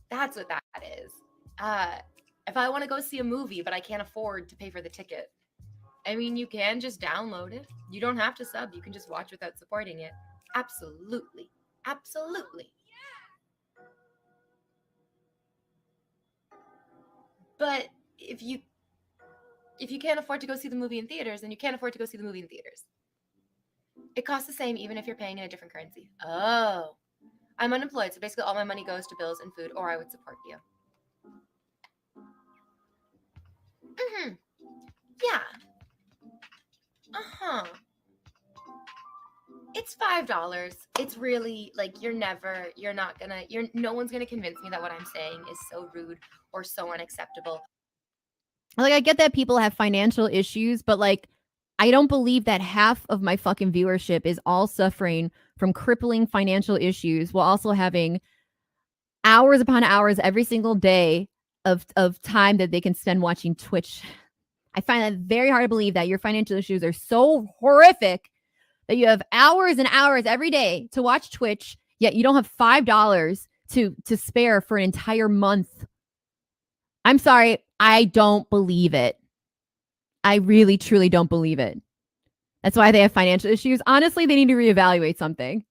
That's what that is. If I want to go see a movie, but I can't afford to pay for the ticket, I mean, you can just download it. You don't have to sub. You can just watch without supporting it. Absolutely. Absolutely. But if you can't afford to go see the movie in theaters, then you can't afford to go see the movie in theaters. It costs the same even if you're paying in a different currency. Oh. I'm unemployed, so basically all my money goes to bills and food, or I would support you. Yeah. It's $5. It's really like no one's gonna convince me that what I'm saying is so rude or so unacceptable. Like, I get that people have financial issues, but like, I don't believe that half of my fucking viewership is all suffering from crippling financial issues while also having hours upon hours every single day of time that they can spend watching Twitch. I find that very hard to believe that your financial issues are so horrific that you have hours and hours every day to watch Twitch, yet you don't have $5 to spare for an entire month. I'm sorry, I don't believe it. I really, truly don't believe it. That's why they have financial issues. Honestly, they need to reevaluate something.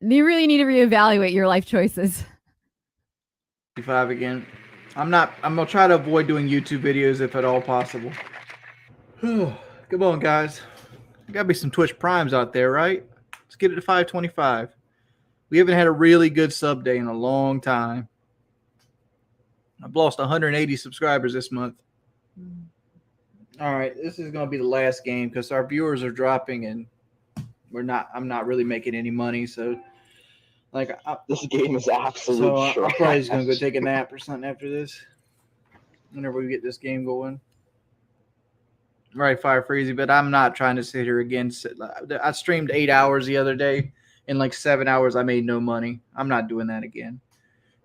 You really need to reevaluate your life choices. 5 again. I'm gonna try to avoid doing YouTube videos if at all possible. Come on, guys. There gotta be some Twitch Primes out there, right? Let's get it to 525. We haven't had a really good sub day in a long time. I've lost 180 subscribers this month. All right, this is gonna be the last game because our viewers are dropping and I'm not really making any money, so like this game is absolute so trash. I'm probably just gonna go take a nap or something after this. Whenever we get this game going. Right, Fire Freezy, but I'm not trying to sit here again. I streamed 8 hours the other day. In like 7 hours, I made no money. I'm not doing that again.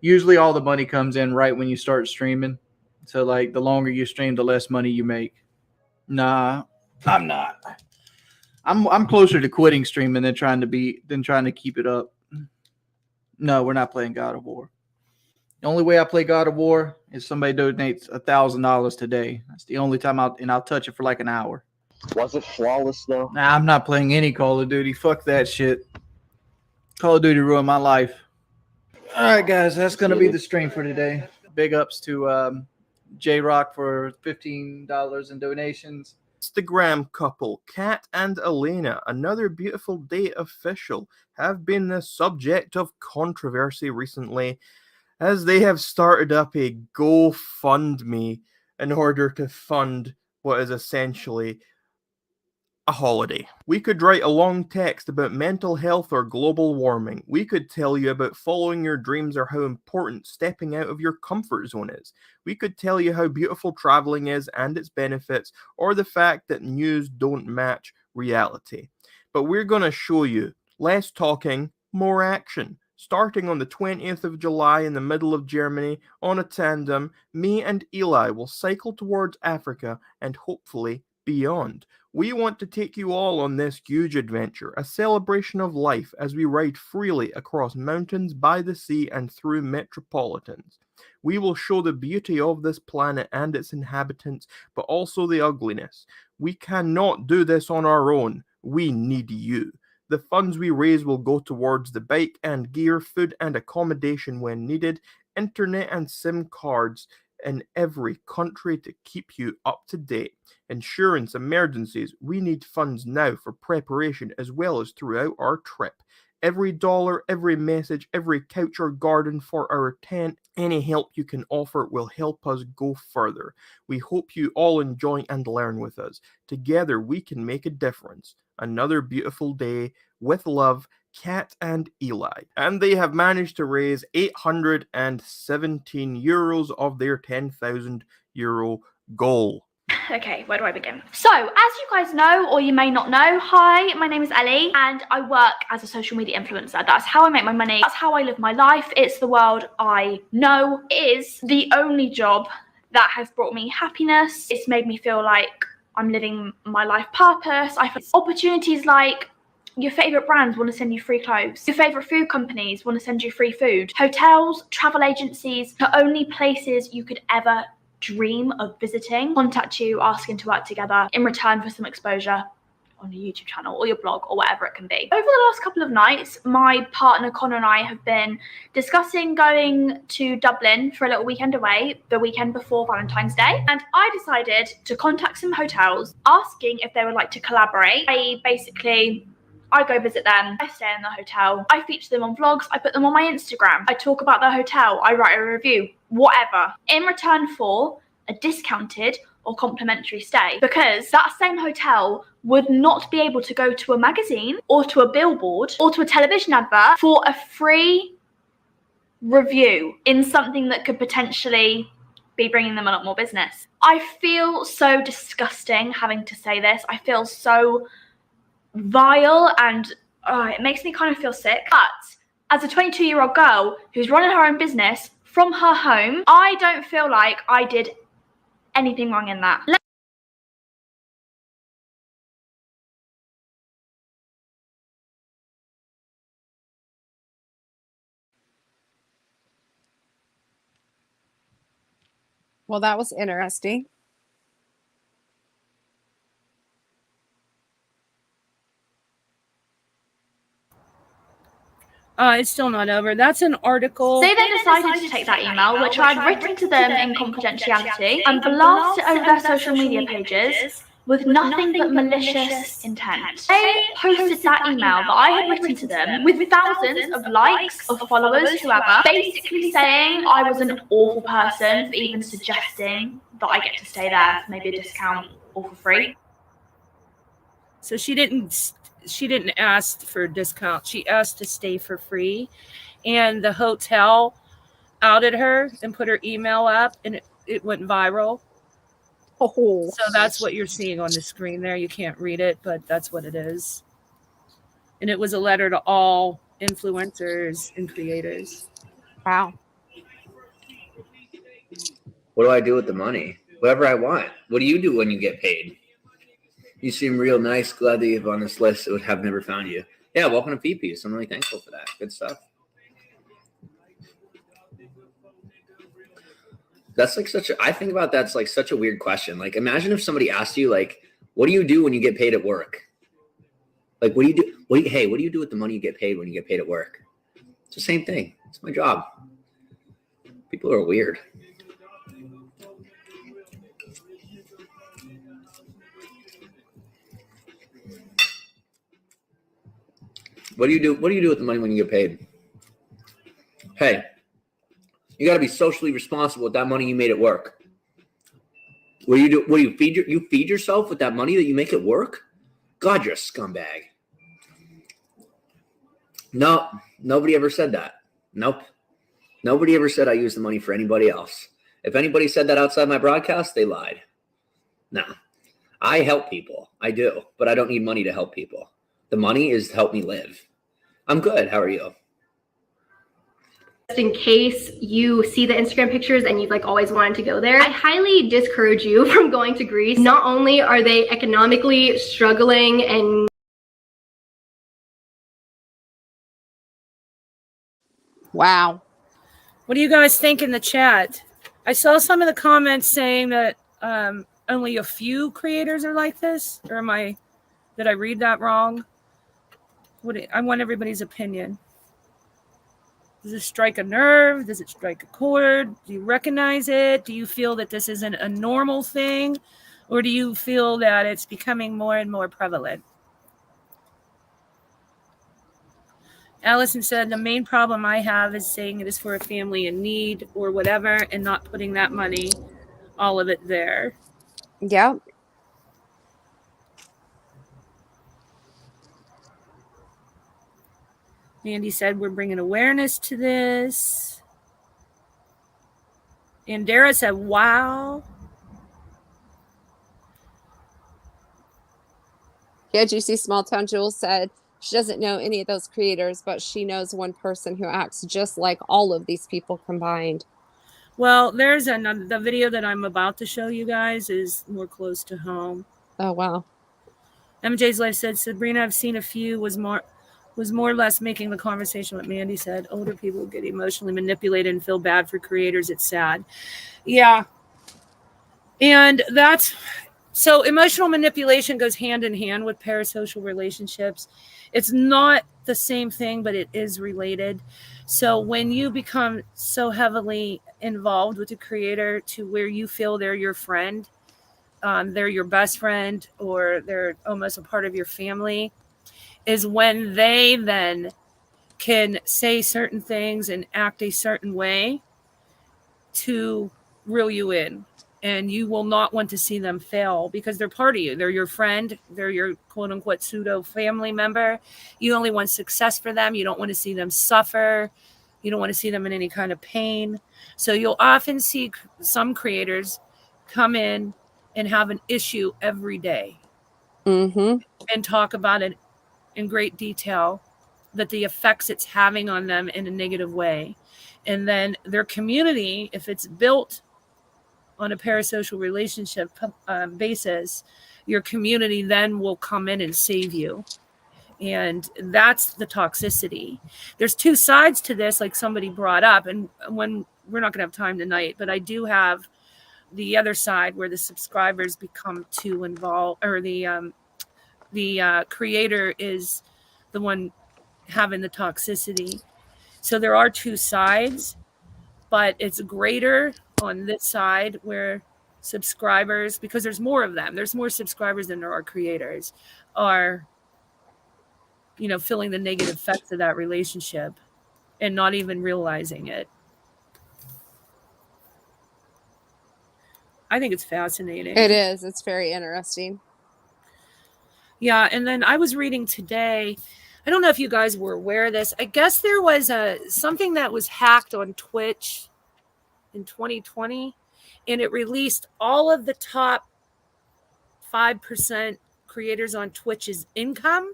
Usually all the money comes in right when you start streaming. So like the longer you stream, the less money you make. Nah, I'm not. I'm closer to quitting streaming than trying to keep it up. No, we're not playing God of War. The only way I play God of War is somebody donates $1,000 today. That's the only time I'll touch it for like an hour. Was it flawless though? Nah, I'm not playing any Call of Duty. Fuck that shit. Call of Duty ruined my life. All right, guys, that's gonna be the stream for today. Big ups to J-Rock for $15 in donations. Instagram couple Kat and Elena, another beautiful day official, have been the subject of controversy recently as they have started up a GoFundMe in order to fund what is essentially a holiday. We could write a long text about mental health or global warming. We could tell you about following your dreams or how important stepping out of your comfort zone is. We could tell you how beautiful traveling is and its benefits, or the fact that news don't match reality. But we're going to show you less talking, more action. Starting on the 20th of July in the middle of Germany on a tandem, me and Eli will cycle towards Africa and hopefully beyond. We want to take you all on this huge adventure, a celebration of life as we ride freely across mountains, by the sea, and through metropolitans. We will show the beauty of this planet and its inhabitants, but also the ugliness. We cannot do this on our own. We need you. The funds we raise will go towards the bike and gear, food and accommodation when needed, internet and SIM cards in every country to keep you up to date. Insurance, emergencies, we need funds now for preparation as well as throughout our trip. Every dollar, every message, every couch or garden for our tent, any help you can offer will help us go further. We hope you all enjoy and learn with us. Together we can make a difference. Another beautiful day. With love, Kat and Eli. And they have managed to raise 817 euros of their 10,000 euro goal. Okay, where do I begin? So, as you guys know, or you may not know, hi, my name is Ellie, and I work as a social media influencer. That's how I make my money. That's how I live my life. It's the world I know. It is the only job that has brought me happiness. It's made me feel like I'm living my life purpose. I feel opportunities like your favorite brands want to send you free clothes. Your favorite food companies want to send you free food. Hotels, travel agencies, the only places you could ever dream of visiting contact you asking to work together in return for some exposure on your YouTube channel or your blog or whatever it can be. Over the last couple of nights, my partner Connor and I have been discussing going to Dublin for a little weekend away the weekend before Valentine's Day, and I decided to contact some hotels asking if they would like to collaborate. I go visit them, I stay in the hotel, I feature them on vlogs, I put them on my Instagram, I talk about the hotel, I write a review, whatever, in return for a discounted or complimentary stay, because that same hotel would not be able to go to a magazine or to a billboard or to a television advert for a free review in something that could potentially be bringing them a lot more business. I feel so disgusting having to say this. I feel so vile, and it makes me kind of feel sick. But as a 22-year-old girl who's running her own business from her home, I don't feel like I did anything wrong in that. Well, that was interesting. It's still not over. That's an article. They then decided to take that email, which I'd written to them in confidentiality, and blast it over their social media pages with nothing but malicious intent. They posted that email that I had written to them with thousands of likes, of followers, whoever, basically saying I was an awful person for even suggesting that I get to stay there for maybe a discount or for free. So she didn't ask for a discount. She asked to stay for free, and the hotel outed her and put her email up, and it went viral. Oh, so that's what you're seeing on the screen there. You can't read it, but that's what it is. And it was a letter to all influencers and creators. Wow. What do I do with the money? Whatever I want. What do you do when you get paid? You seem real nice. Glad that you're on this list. It would have never found you. Yeah, welcome to P-Piece. I'm really thankful for that. Good stuff. That's like I think about that's like such a weird question. Like, imagine if somebody asked you, like, what do you do when you get paid at work? Like, what do you do? What do you do with the money you get paid when you get paid at work? It's the same thing. It's my job. People are weird. What do you do? What do you do with the money when you get paid? Hey, you got to be socially responsible with that money you made at work. What do you do? What do you feed you feed yourself with that money that you make at work? God, you're a scumbag. No, nobody ever said that. Nope. Nobody ever said I use the money for anybody else. If anybody said that outside my broadcast, they lied. No, I help people. I do, but I don't need money to help people. The money is to help me live. I'm good. How are you? Just in case you see the Instagram pictures and you've like always wanted to go there, I highly discourage you from going to Greece. Not only are they economically struggling and wow. What do you guys think in the chat? I saw some of the comments saying that only a few creators are like this, or did I read that wrong? I want everybody's opinion. Does it strike a nerve? Does it strike a chord? Do you recognize it? Do you feel that this isn't a normal thing? Or do you feel that it's becoming more and more prevalent? Allison said, the main problem I have is saying it is for a family in need or whatever and not putting that money, all of it there. Yep. Mandy said, we're bringing awareness to this. And Dara said, wow. Yeah, did you see Small Town Jules said she doesn't know any of those creators, but she knows one person who acts just like all of these people combined. Well, there's another, the video that I'm about to show you guys is more close to home. Oh, wow. MJ's Life said, Sabrina, I've seen a few, was more or less making the conversation what Mandy said. Older people get emotionally manipulated and feel bad for creators. It's sad. Yeah. And that's, so emotional manipulation goes hand in hand with parasocial relationships. It's not the same thing, but it is related. So when you become so heavily involved with a creator to where you feel they're your friend, they're your best friend, or they're almost a part of your family, is when they then can say certain things and act a certain way to reel you in. And you will not want to see them fail because they're part of you. They're your friend. They're your quote unquote pseudo family member. You only want success for them. You don't want to see them suffer. You don't want to see them in any kind of pain. So you'll often see some creators come in and have an issue every day and talk about it in great detail, that the effects it's having on them in a negative way. And then their community, if it's built on a parasocial relationship basis, your community then will come in and save you. And that's the toxicity. There's two sides to this, like somebody brought up, and when we're not going to have time tonight, but I do have the other side where the subscribers become too involved, or the creator is the one having the toxicity. So there are two sides, but it's greater on this side where subscribers, because there's more of them, there's more subscribers than there are creators, are, you know, feeling the negative effects of that relationship and not even realizing it. I think it's fascinating. It is. It's very interesting. Yeah, and then I was reading today, I don't know if you guys were aware of this. I guess there was something that was hacked on Twitch in 2020, and it released all of the top 5% creators on Twitch's income,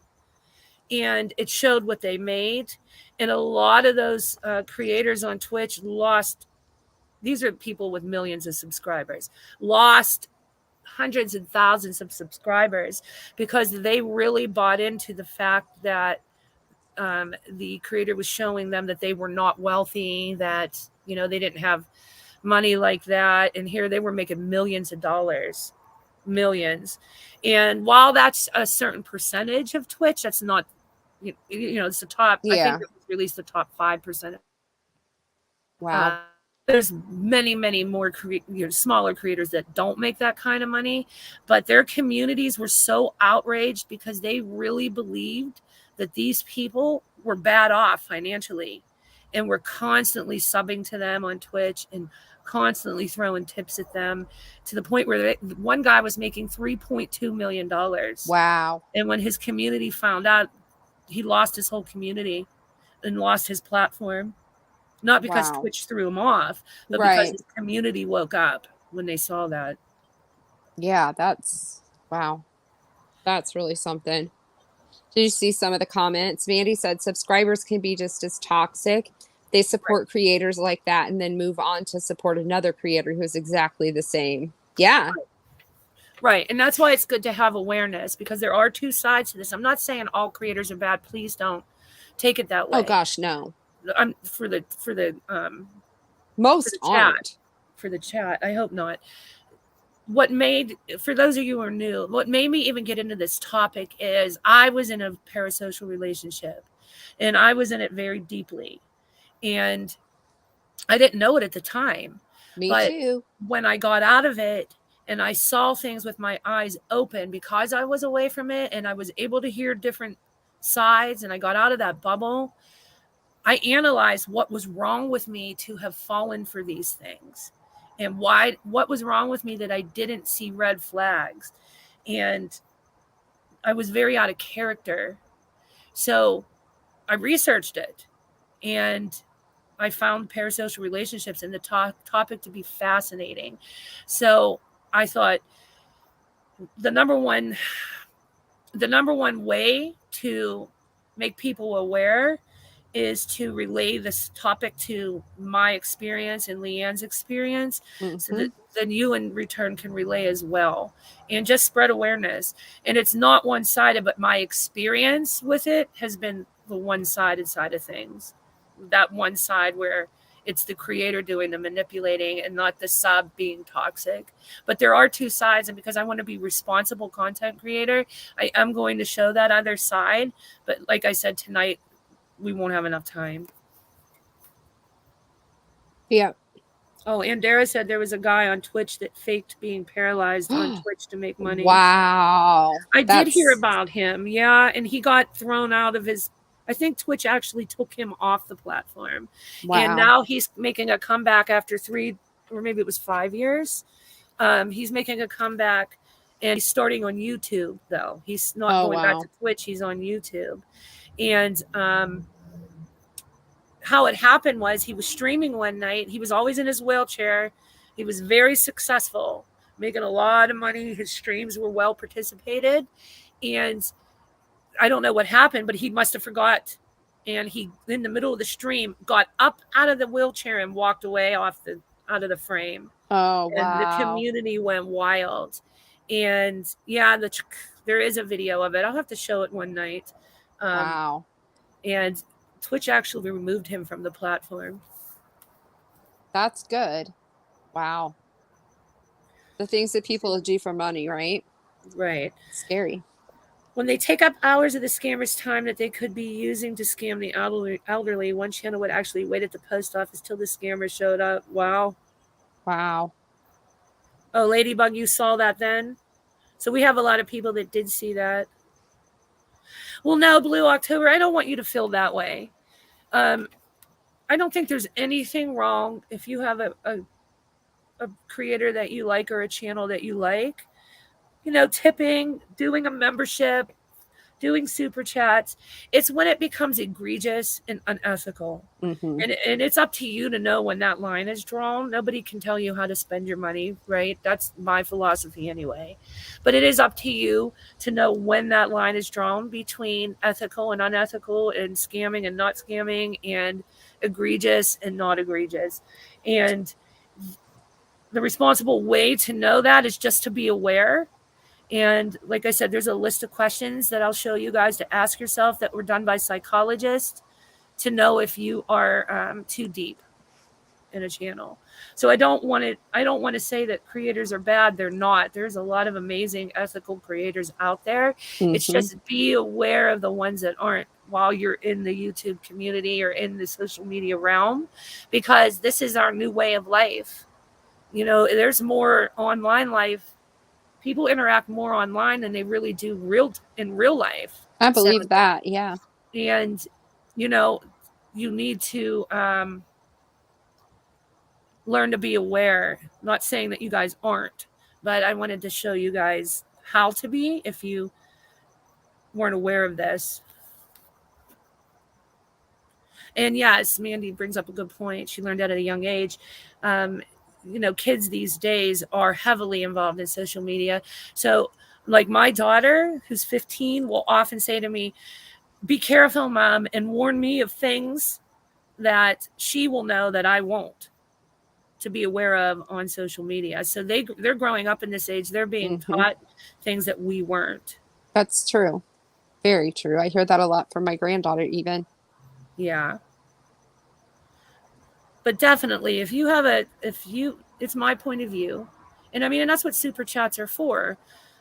and it showed what they made. And a lot of those creators on Twitch lost, these are people with millions of subscribers, lost hundreds and thousands of subscribers because they really bought into the fact that the creator was showing them that they were not wealthy, that, you know, they didn't have money like that. And here they were making millions of dollars, millions. And while that's a certain percentage of Twitch, that's not, you know, it's the top, I think it was released the top 5%. Wow. There's many, many more smaller creators that don't make that kind of money, but their communities were so outraged because they really believed that these people were bad off financially and were constantly subbing to them on Twitch and constantly throwing tips at them, to the point where one guy was making $3.2 million. Wow. And when his community found out, he lost his whole community and lost his platform. Not because Twitch threw him off, but because his community woke up when they saw that. Yeah, that's, wow. That's really something. Did you see some of the comments? Mandy said subscribers can be just as toxic. They support creators like that and then move on to support another creator who's exactly the same. Yeah. Right. And that's why it's good to have awareness, because there are two sides to this. I'm not saying all creators are bad. Please don't take it that way. Oh gosh, no. For the most aren't. For the chat, I hope not. What made, for those of you who are new, what made me even get into this topic is I was in a parasocial relationship, and I was in it very deeply, and I didn't know it at the time. Me too. When I got out of it and I saw things with my eyes open, because I was away from it and I was able to hear different sides, and I got out of that bubble, I analyzed what was wrong with me to have fallen for these things, and what was wrong with me that I didn't see red flags. And I was very out of character. So I researched it, and I found parasocial relationships and the topic to be fascinating. So I thought the number one way to make people aware is to relay this topic to my experience and Leanne's experience, so that then you in return can relay as well, and just spread awareness. And it's not one-sided, but my experience with it has been the one-sided side of things. That one side where it's the creator doing the manipulating and not the sub being toxic. But there are two sides, and because I want to be responsible content creator, I am going to show that other side. But like I said, tonight, we won't have enough time. Yeah. Oh, and Dara said there was a guy on Twitch that faked being paralyzed on Twitch to make money. Wow. I did hear about him. Yeah. And he got thrown out of his, I think Twitch actually took him off the platform. Wow. And now he's making a comeback after 3, or maybe it was 5 years. He's making a comeback, and he's starting on YouTube, though. He's not going back to Twitch. He's on YouTube. And how it happened was he was streaming one night. He was always in his wheelchair. He was very successful, making a lot of money. His streams were well participated. And I don't know what happened, but he must have forgot. And he, in the middle of the stream, got up out of the wheelchair and walked away out of the frame. Oh, wow. And the community went wild. And yeah, there is a video of it. I'll have to show it one night. Wow. And Twitch actually removed him from the platform. That's good. Wow. The things that people do for money, right? Right. Scary. When they take up hours of the scammers' time that they could be using to scam the elderly, one channel would actually wait at the post office till the scammer showed up. Wow. Wow. Oh, Ladybug, you saw that then? So we have a lot of people that did see that. Well, no, Blue October, I don't want you to feel that way. I don't think there's anything wrong if you have a creator that you like or a channel that you like. You know, tipping, doing a membership, doing super chats. It's when it becomes egregious and unethical. Mm-hmm. And it's up to you to know when that line is drawn. Nobody can tell you how to spend your money, right? That's my philosophy anyway. But it is up to you to know when that line is drawn between ethical and unethical, and scamming and not scamming, and egregious and not egregious. And the responsible way to know that is just to be aware. And like I said, there's a list of questions that I'll show you guys to ask yourself that were done by psychologists to know if you are too deep in a channel. So I don't want to say that creators are bad. They're not. There's a lot of amazing ethical creators out there. Mm-hmm. It's just be aware of the ones that aren't while you're in the YouTube community or in the social media realm, because this is our new way of life. You know, there's more online life. People interact more online than they really do in real life. I believe that, yeah. And, you know, you need to learn to be aware. Not saying that you guys aren't, but I wanted to show you guys how to be if you weren't aware of this. And yes, Mandy brings up a good point. She learned that at a young age. You know, kids these days are heavily involved in social media. So like my daughter, who's 15, will often say to me, "Be careful, Mom," and warn me of things that she will know that I won't, to be aware of on social media. So they're growing up in this age. They're being taught things that we weren't. That's true. Very true. I hear that a lot from my granddaughter even. Yeah. But definitely, it's my point of view. And I mean, and that's what super chats are for.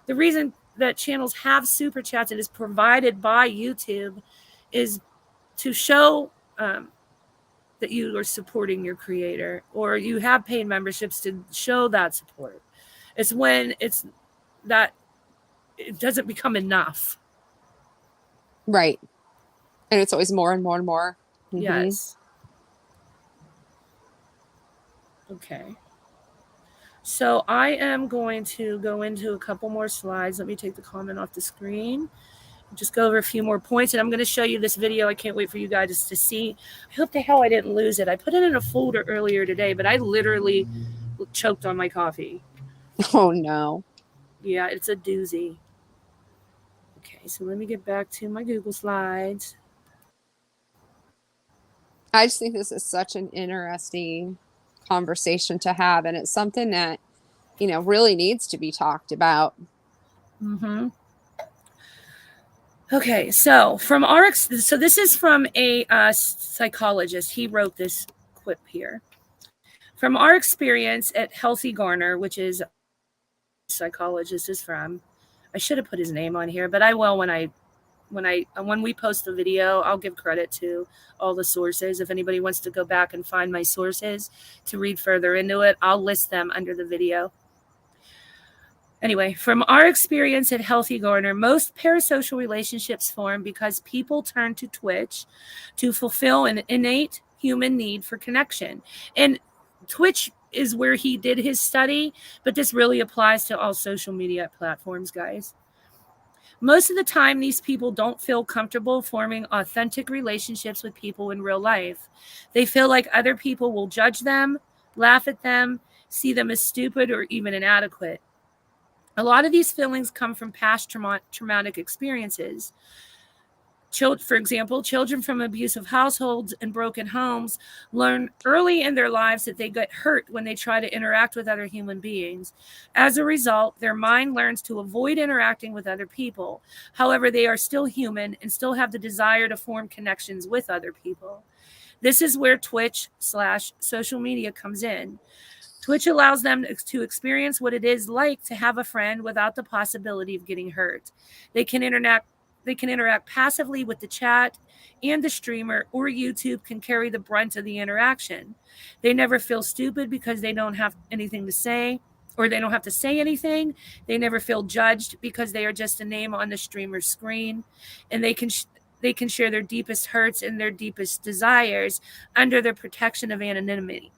The reason that channels have super chats and is provided by YouTube is to show that you are supporting your creator, or you have paid memberships to show that support. It's when it doesn't become enough. Right. And it's always more and more and more. Mhm. Yes. Okay. So I am going to go into a couple more slides. Let me take the comment off the screen. Just go over a few more points, and I'm going to show you this video. I can't wait for you guys to see. I hope the hell I didn't lose it. I put it in a folder earlier today, but I literally choked on my coffee. Oh no. Yeah, it's a doozy. Okay, so let me get back to my Google Slides. I just think this is such an interesting conversation to have, and it's something that, you know, really needs to be talked about. Mm-hmm. Okay, so so this is from a psychologist. He wrote this quip here. From our experience at Healthy Garner, which is psychologist is from. I should have put his name on here, but I will when we post the video. I'll give credit to all the sources. If anybody wants to go back and find my sources to read further into it, I'll list them under the video. Anyway, from our experience at Healthy Garner, most parasocial relationships form because people turn to Twitch to fulfill an innate human need for connection. And Twitch is where he did his study, but this really applies to all social media platforms, guys. Most of the time, these people don't feel comfortable forming authentic relationships with people in real life. They feel like other people will judge them, laugh at them, see them as stupid or even inadequate. A lot of these feelings come from past traumatic experiences. For example, children from abusive households and broken homes learn early in their lives that they get hurt when they try to interact with other human beings. As a result, their mind learns to avoid interacting with other people. However, they are still human and still have the desire to form connections with other people. This is where Twitch/social media comes in. Twitch allows them to experience what it is like to have a friend without the possibility of getting hurt. They can interact passively with the chat, and the streamer or YouTube can carry the brunt of the interaction. They never feel stupid because they don't have anything to say, or they don't have to say anything. They never feel judged because they are just a name on the streamer's screen, and they can share their deepest hurts and their deepest desires under the protection of anonymity.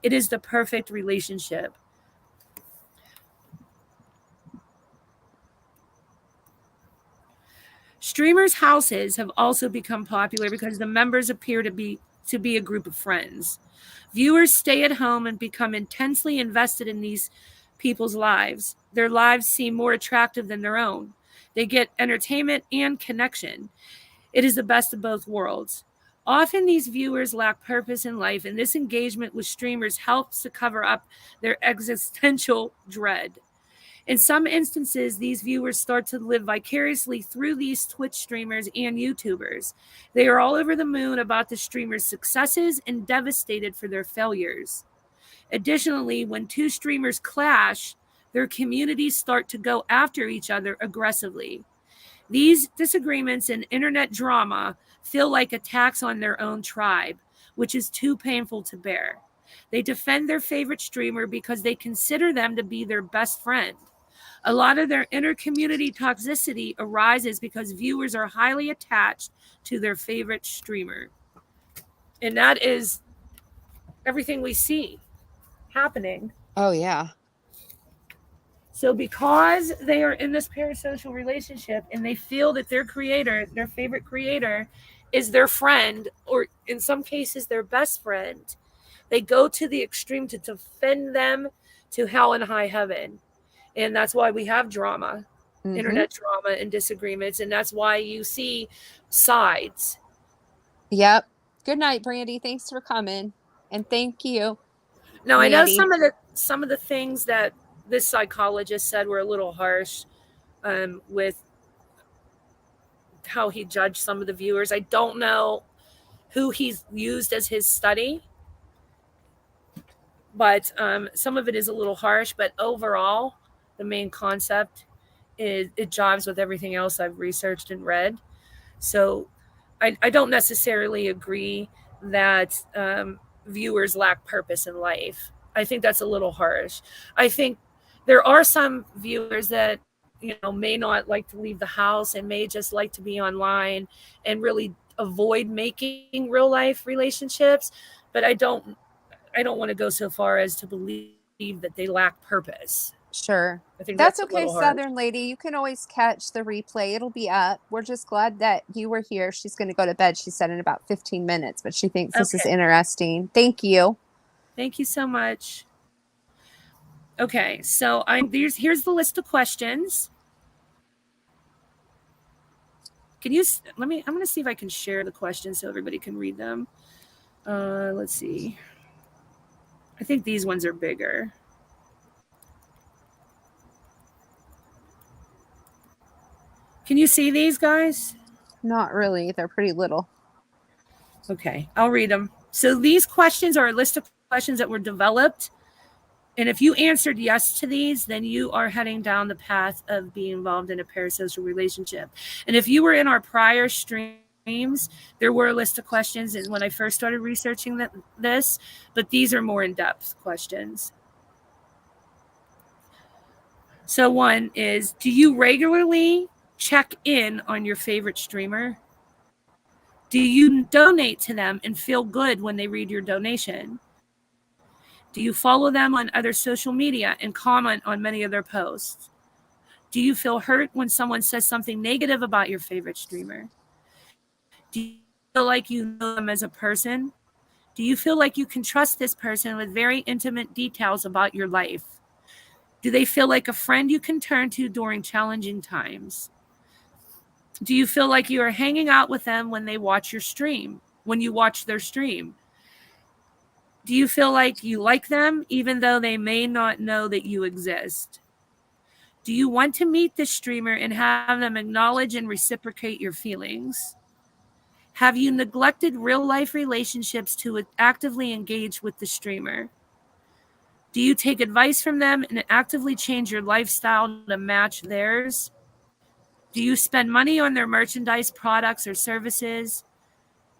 It is the perfect relationship. Streamers' houses have also become popular because the members appear to be a group of friends. Viewers stay at home and become intensely invested in these people's lives. Their lives seem more attractive than their own. They get entertainment and connection. It is the best of both worlds. Often these viewers lack purpose in life, and this engagement with streamers helps to cover up their existential dread. In some instances, these viewers start to live vicariously through these Twitch streamers and YouTubers. They are all over the moon about the streamers' successes and devastated for their failures. Additionally, when two streamers clash, their communities start to go after each other aggressively. These disagreements and internet drama feel like attacks on their own tribe, which is too painful to bear. They defend their favorite streamer because they consider them to be their best friend. A lot of their inter-community toxicity arises because viewers are highly attached to their favorite streamer. And that is everything we see happening. Oh, yeah. So because they are in this parasocial relationship and they feel that their creator, their favorite creator, is their friend, or in some cases their best friend, they go to the extreme to defend them to hell and high heaven. And that's why we have drama, internet drama and disagreements. And that's why you see sides. Yep. Good night, Brandy. Thanks for coming. And thank you. Now, Randy. I know some of the things that this psychologist said were a little harsh with how he judged some of the viewers. I don't know who he's used as his study, but some of it is a little harsh. But overall, the main concept is it jives with everything else I've researched and read. So I don't necessarily agree that viewers lack purpose in life. I think that's a little harsh. I think there are some viewers that, you know, may not like to leave the house and may just like to be online and really avoid making real life relationships, but I don't want to go so far as to believe that they lack purpose. Sure. I think That's that's a okay, little harsh. Southern Lady. You can always catch the replay. It'll be up. We're just glad that you were here. She's going to go to bed, she said, in about 15 minutes, but she thinks this is Okay. interesting. Thank you. Thank you so much. Okay, so here's the list of questions. Can you I'm going to see if I can share the questions so everybody can read them. Let's see. I think these ones are bigger. Can you see these, guys? Not really. They're pretty little. Okay, I'll read them. So these questions are a list of questions that were developed. And if you answered yes to these, then you are heading down the path of being involved in a parasocial relationship. And if you were in our prior streams, there were a list of questions and when I first started researching this, but these are more in-depth questions. So one is, do you regularly check in on your favorite streamer? Do you donate to them and feel good when they read your donation? Do you follow them on other social media and comment on many of their posts? Do you feel hurt when someone says something negative about your favorite streamer? Do you feel like you know them as a person? Do you feel like you can trust this person with very intimate details about your life? Do they feel like a friend you can turn to during challenging times? Do you feel like you are hanging out with them when they watch your stream, when you watch their stream? Do you feel like you like them even though they may not know that you exist? Do you want to meet the streamer and have them acknowledge and reciprocate your feelings? Have you neglected real life relationships to actively engage with the streamer? Do you take advice from them and actively change your lifestyle to match theirs? Do you spend money on their merchandise, products, or services?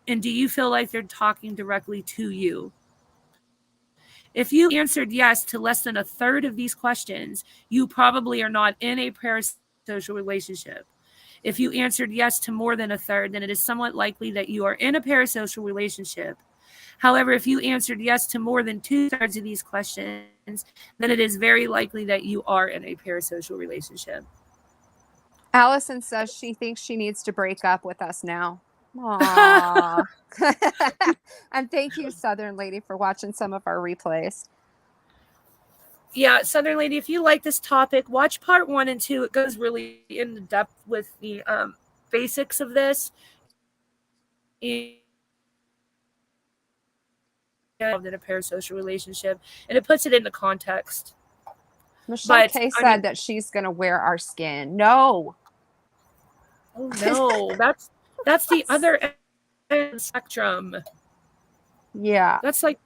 And do you feel like they're talking directly to you? If you answered yes to less than a third of these questions, you probably are not in a parasocial relationship. If you answered yes to more than a third, then it is somewhat likely that you are in a parasocial relationship. However, if you answered yes to more than 2/3 of these questions, then it is very likely that you are in a parasocial relationship. Allison says she thinks she needs to break up with us now. Aww. And thank you, Southern Lady, for watching some of our replays. Yeah, Southern Lady, if you like this topic, watch part 1 and 2. It goes really in depth with the basics of this. In a parasocial relationship, and it puts it into context. Michelle K said that she's going to wear our skin. No. Oh no, that's the other end of the spectrum. Yeah, that's like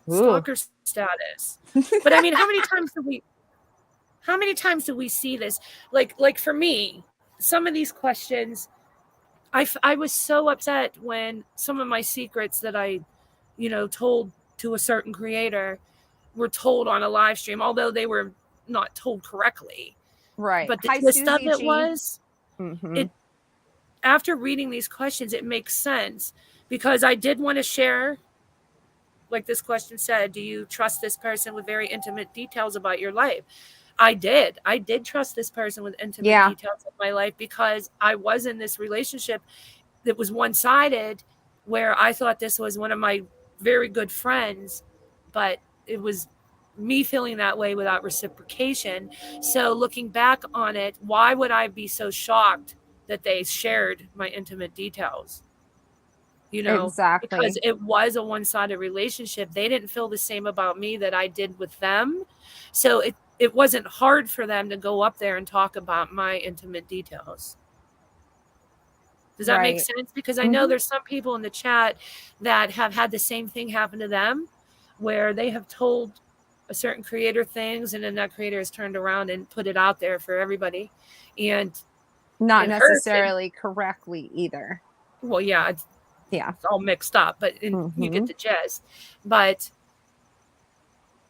stalker status. But I mean, how many times do we see this? Like for me, some of these questions, I was so upset when some of my secrets that I, told to a certain creator were told on a live stream, although they were not told correctly. Right. But the twist of it was, after reading these questions, it makes sense because I did want to share, like this question said, do you trust this person with very intimate details about your life? I did trust this person with intimate details of my life because I was in this relationship that was one-sided where I thought this was one of my very good friends, but it was me feeling that way without reciprocation. So looking back on it, why would I be so shocked that they shared my intimate details? Exactly. Because it was a one-sided relationship. They didn't feel the same about me that I did with them. So it wasn't hard for them to go up there and talk about my intimate details. Does that make sense? Because I know there's some people in the chat that have had the same thing happen to them where they have told a certain creator things and then that creator has turned around and put it out there for everybody. And not necessarily correctly either. Well, yeah. It's all mixed up, but you get the gist. But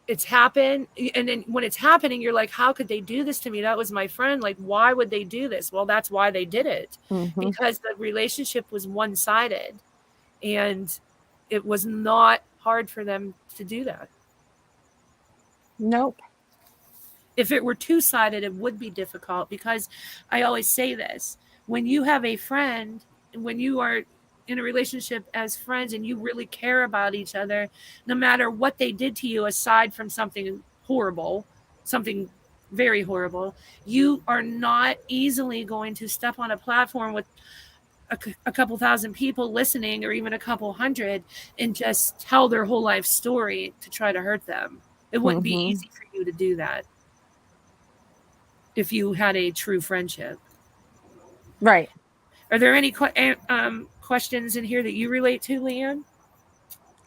it's happened. And then when it's happening, you're like, how could they do this to me? That was my friend. Like, why would they do this? Well, that's why they did it. Mhm. Because the relationship was one-sided, and it was not hard for them to do that. Nope. If it were two-sided, it would be difficult, because I always say this, when you have a friend, when you are in a relationship as friends and you really care about each other, no matter what they did to you, aside from something horrible, something very horrible, you are not easily going to step on a platform with a couple thousand people listening, or even a couple hundred, and just tell their whole life story to try to hurt them. It wouldn't be Mhm. easy for you to do that if you had a true friendship. Right. Are there any questions in here that you relate to, Leanne?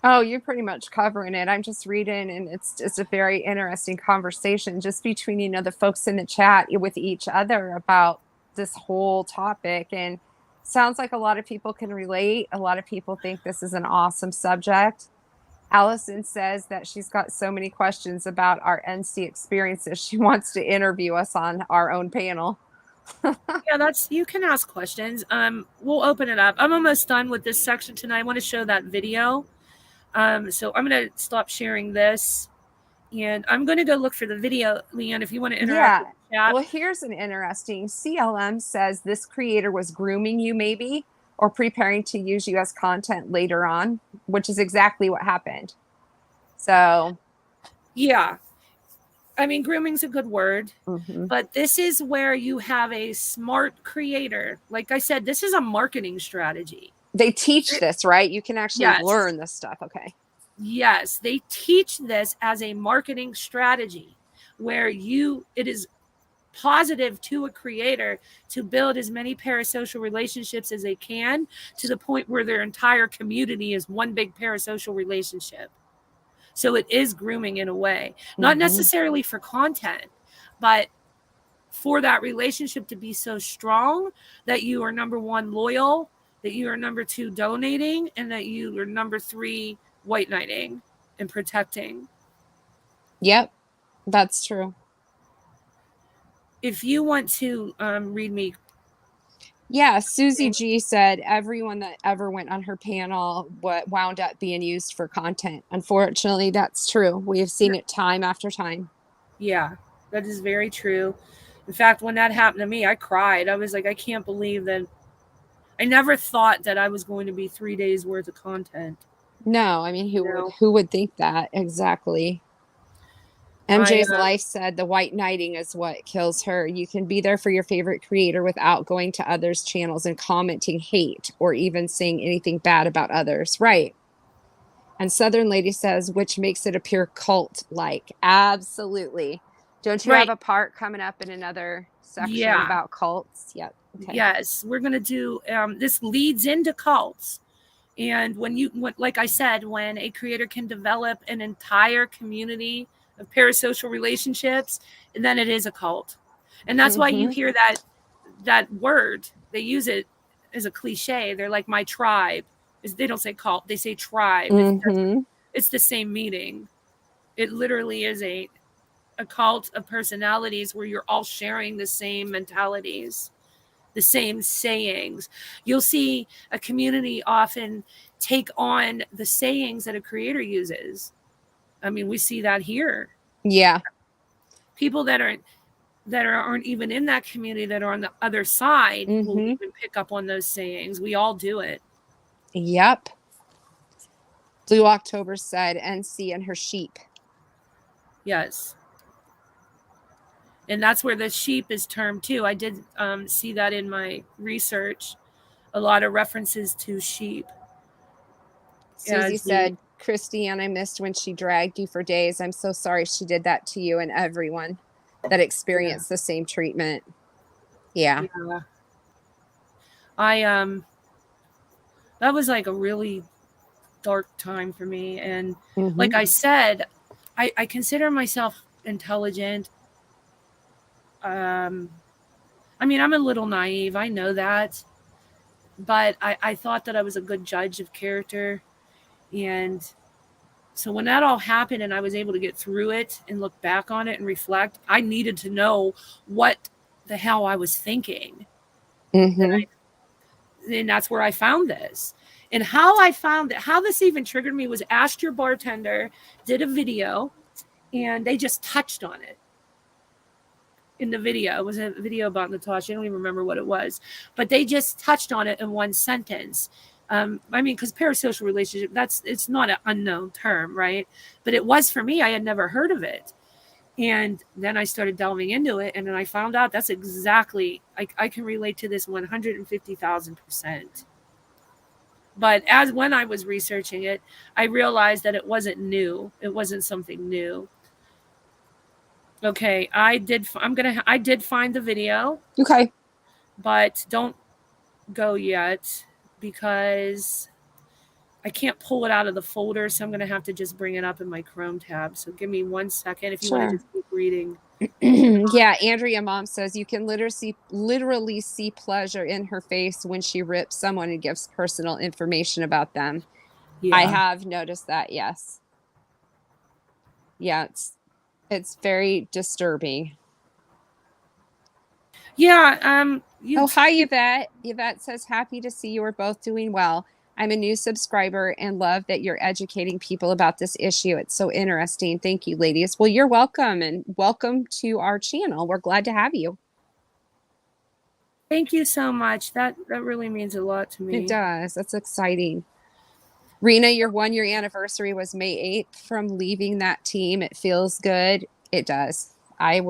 Oh, you're pretty much covering it. I'm just reading, and it's a very interesting conversation just between, the folks in the chat with each other about this whole topic. And sounds like a lot of people can relate. A lot of people think this is an awesome subject. Allison says that she's got so many questions about our NC experiences. She wants to interview us on our own panel. Yeah, you can ask questions. We'll open it up. I'm almost done with this section tonight. I want to show that video. So I'm going to stop sharing this, and I'm going to go look for the video. Leanne, if you want to interact with the chat. Well, here's an interesting. CLM says this creator was grooming you, maybe, or preparing to use you as content later on, which is exactly what happened. So, yeah. I mean, grooming's a good word, mhm. but this is where you have a smart creator. Like I said, this is a marketing strategy. They teach this, right? You can actually Yes. learn this stuff. Okay. Yes, they teach this as a marketing strategy, where it is positive to a creator to build as many parasocial relationships as they can, to the point where their entire community is one big parasocial relationship. So it is grooming in a way, not necessarily for content, but for that relationship to be so strong that you are, number one, loyal, that you are, number two, donating, and that you are, number three, white knighting and protecting. Yep, that's true. If you want to read me. Yeah, Susie G said everyone that ever went on her panel wound up being used for content. Unfortunately, that's true. We have seen it time after time. Yeah, that is very true. In fact, when that happened to me, I cried. I was like, I can't believe that. I never thought that I was going to be 3 days worth of content. No, I mean, who would think that? Exactly. MJ's Life said the white knighting is what kills her. You can be there for your favorite creator without going to others' channels and commenting hate or even saying anything bad about others. Right. And Southern Lady says, which makes it appear cult-like. Absolutely. Don't you have a part coming up in another section about cults? Yep. Okay. Yes, we're going to do, this leads into cults. And like I said, when a creator can develop an entire community of parasocial relationships, then it is a cult. And that's why you hear that word. They use it as a cliche. They're like, my tribe. They don't say cult, they say tribe. It's the same meaning. It literally is a cult of personalities where you're all sharing the same mentalities, the same sayings. You'll see a community often take on the sayings that a creator uses. I mean, we see that here. Yeah. People that aren't even in that community, that are on the other side, will even pick up on those sayings. We all do it. Yep. Blue October said NC and her sheep. Yes. And that's where the sheep is termed too. I did see that in my research. A lot of references to sheep. Susie said, Christiane, I missed when she dragged you for days. I'm so sorry she did that to you and everyone that experienced the same treatment. Yeah. That was like a really dark time for me. And like I said, I consider myself intelligent. I mean, I'm a little naive. I know that. But I thought that I was a good judge of character. And So when that all happened and I was able to get through it and look back on it and reflect, I needed to know what the hell I was thinking. Mhm. And that's where I found this. And how I found it, how this even triggered me was asked your bartender, did a video, and they just touched on it. In the video, it was a video about Natasha. I don't even remember what it was, but they just touched on it in one sentence. I mean, because parasocial relationship, it's not an unknown term, right? But it was for me. I had never heard of it. And then I started delving into it, and then I found out that's exactly, I can relate to this 150,000%. But when I was researching it, I realized that it wasn't new. It wasn't something new. Okay, I did find the video. Okay. But don't go yet because I can't pull it out of the folder, so I'm going to have to just bring it up in my Chrome tab. So give me 1 second if you want to just keep reading. Yeah, Andrea Mom says you can literally see pleasure in her face when she rips someone and gives personal information about them. Yeah. I have noticed that, yes. Yeah, it's very disturbing. Yeah, hi, Yvette. Yvette says, happy to see you are both doing well. I'm a new subscriber and love that you're educating people about this issue. It's so interesting. Thank you, ladies. Well, you're welcome, and welcome to our channel. We're glad to have you. Thank you so much. That really means a lot to me. It does. That's exciting. Rena, your 1 year anniversary was May 8th from leaving that team. It feels good. It does. I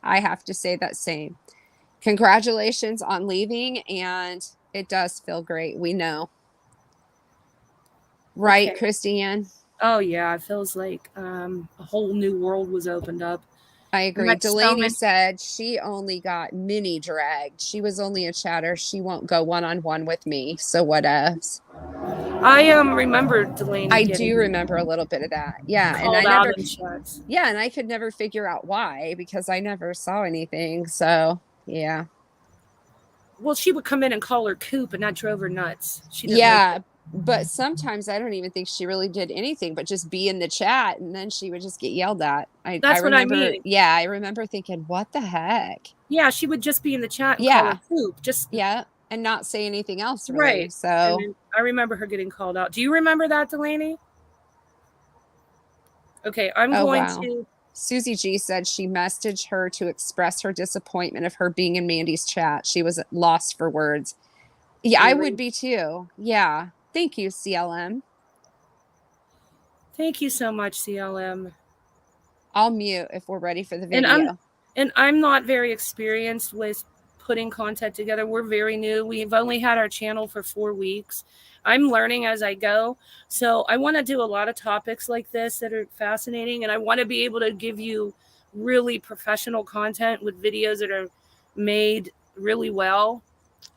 have to say that same. Congratulations on leaving, and it does feel great. We know. Right, Okay. Christiane? Oh, yeah. It feels like a whole new world was opened up. I agree. Delaney said she only got mini dragged. She was only a chatter. She won't go one-on-one with me. So what else? I remember Delaney. I do remember a little bit of that. Yeah. And I never and I could never figure out why, because I never saw anything. So yeah. Well, she would come in and call her Coop, and that drove her nuts. She didn't like but sometimes I don't even think she really did anything but just be in the chat, and then she would just get yelled at. That's what I mean. Yeah, I remember thinking, what the heck? Yeah, she would just be in the chat and call her Coop. And not say anything else, really. Right. So and I remember her getting called out. Do you remember that, Delaney? Okay, I'm going to. Susie G said she messaged her to express her disappointment of her being in Mandy's chat. She was lost for words. Yeah, really? I would be too. Yeah. Thank you, CLM. Thank you so much, CLM. I'll mute if we're ready for the video. And I'm not very experienced with putting content together. We're very new. We've only had our channel for 4 weeks. I'm learning as I go. So I want to do a lot of topics like this that are fascinating. And I want to be able to give you really professional content with videos that are made really well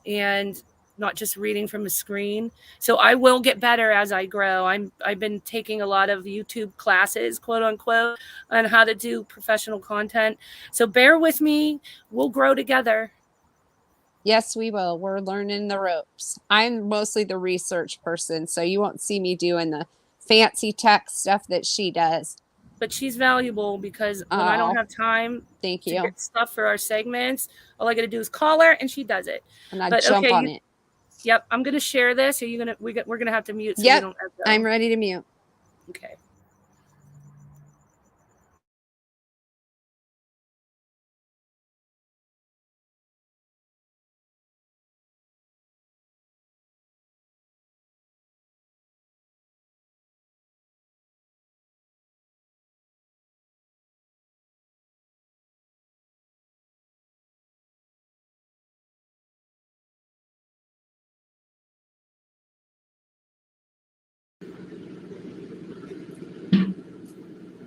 and not just reading from a screen. So I will get better as I grow. I've been taking a lot of YouTube classes, quote unquote, on how to do professional content. So bear with me. We'll grow together. Yes, we will. We're learning the ropes. I'm mostly the research person, so you won't see me doing the fancy tech stuff that she does. But she's valuable because when I don't have time to get stuff for our segments, all I got to do is call her and she does it. And I jump on it. Yep, I'm going to share this. Are you going to? We're going to have to mute. So yep, we don't echo. I'm ready to mute. Okay.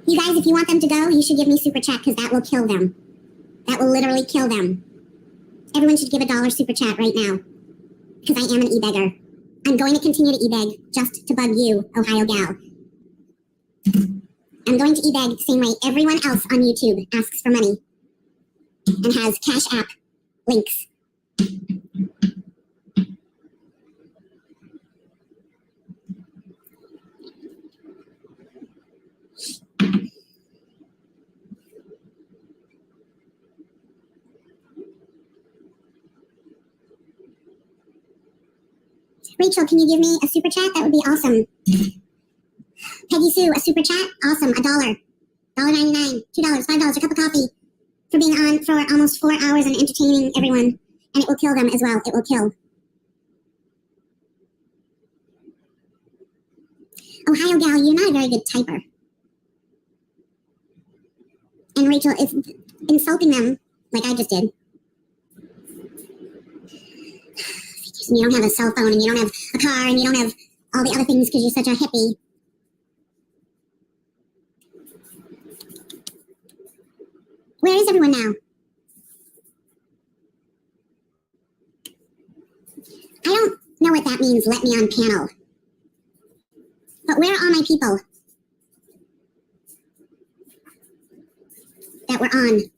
You guys, if you want them to go, you should give me super chat because that will kill them. That will literally kill them. Everyone should give $1 super chat right now because I am an e-beggar. I'm going to continue to e-beg just to bug you, Ohio gal. I'm going to e-beg the same way everyone else on YouTube asks for money and has Cash App links. Rachel, can you give me a super chat? That would be awesome. Peggy Sue, a super chat? Awesome. $1, $1.99, $2, $5, a cup of coffee for being on for almost 4 hours and entertaining everyone. And it will kill them as well. It will kill. Ohio gal, you're not a very good typer. And Rachel, it's insulting them like I just did. You don't have a cell phone and you don't have a car and you don't have all the other things because you're such a hippie. Where is everyone now? I don't know what that means, let me on panel. But where are all my people that were on?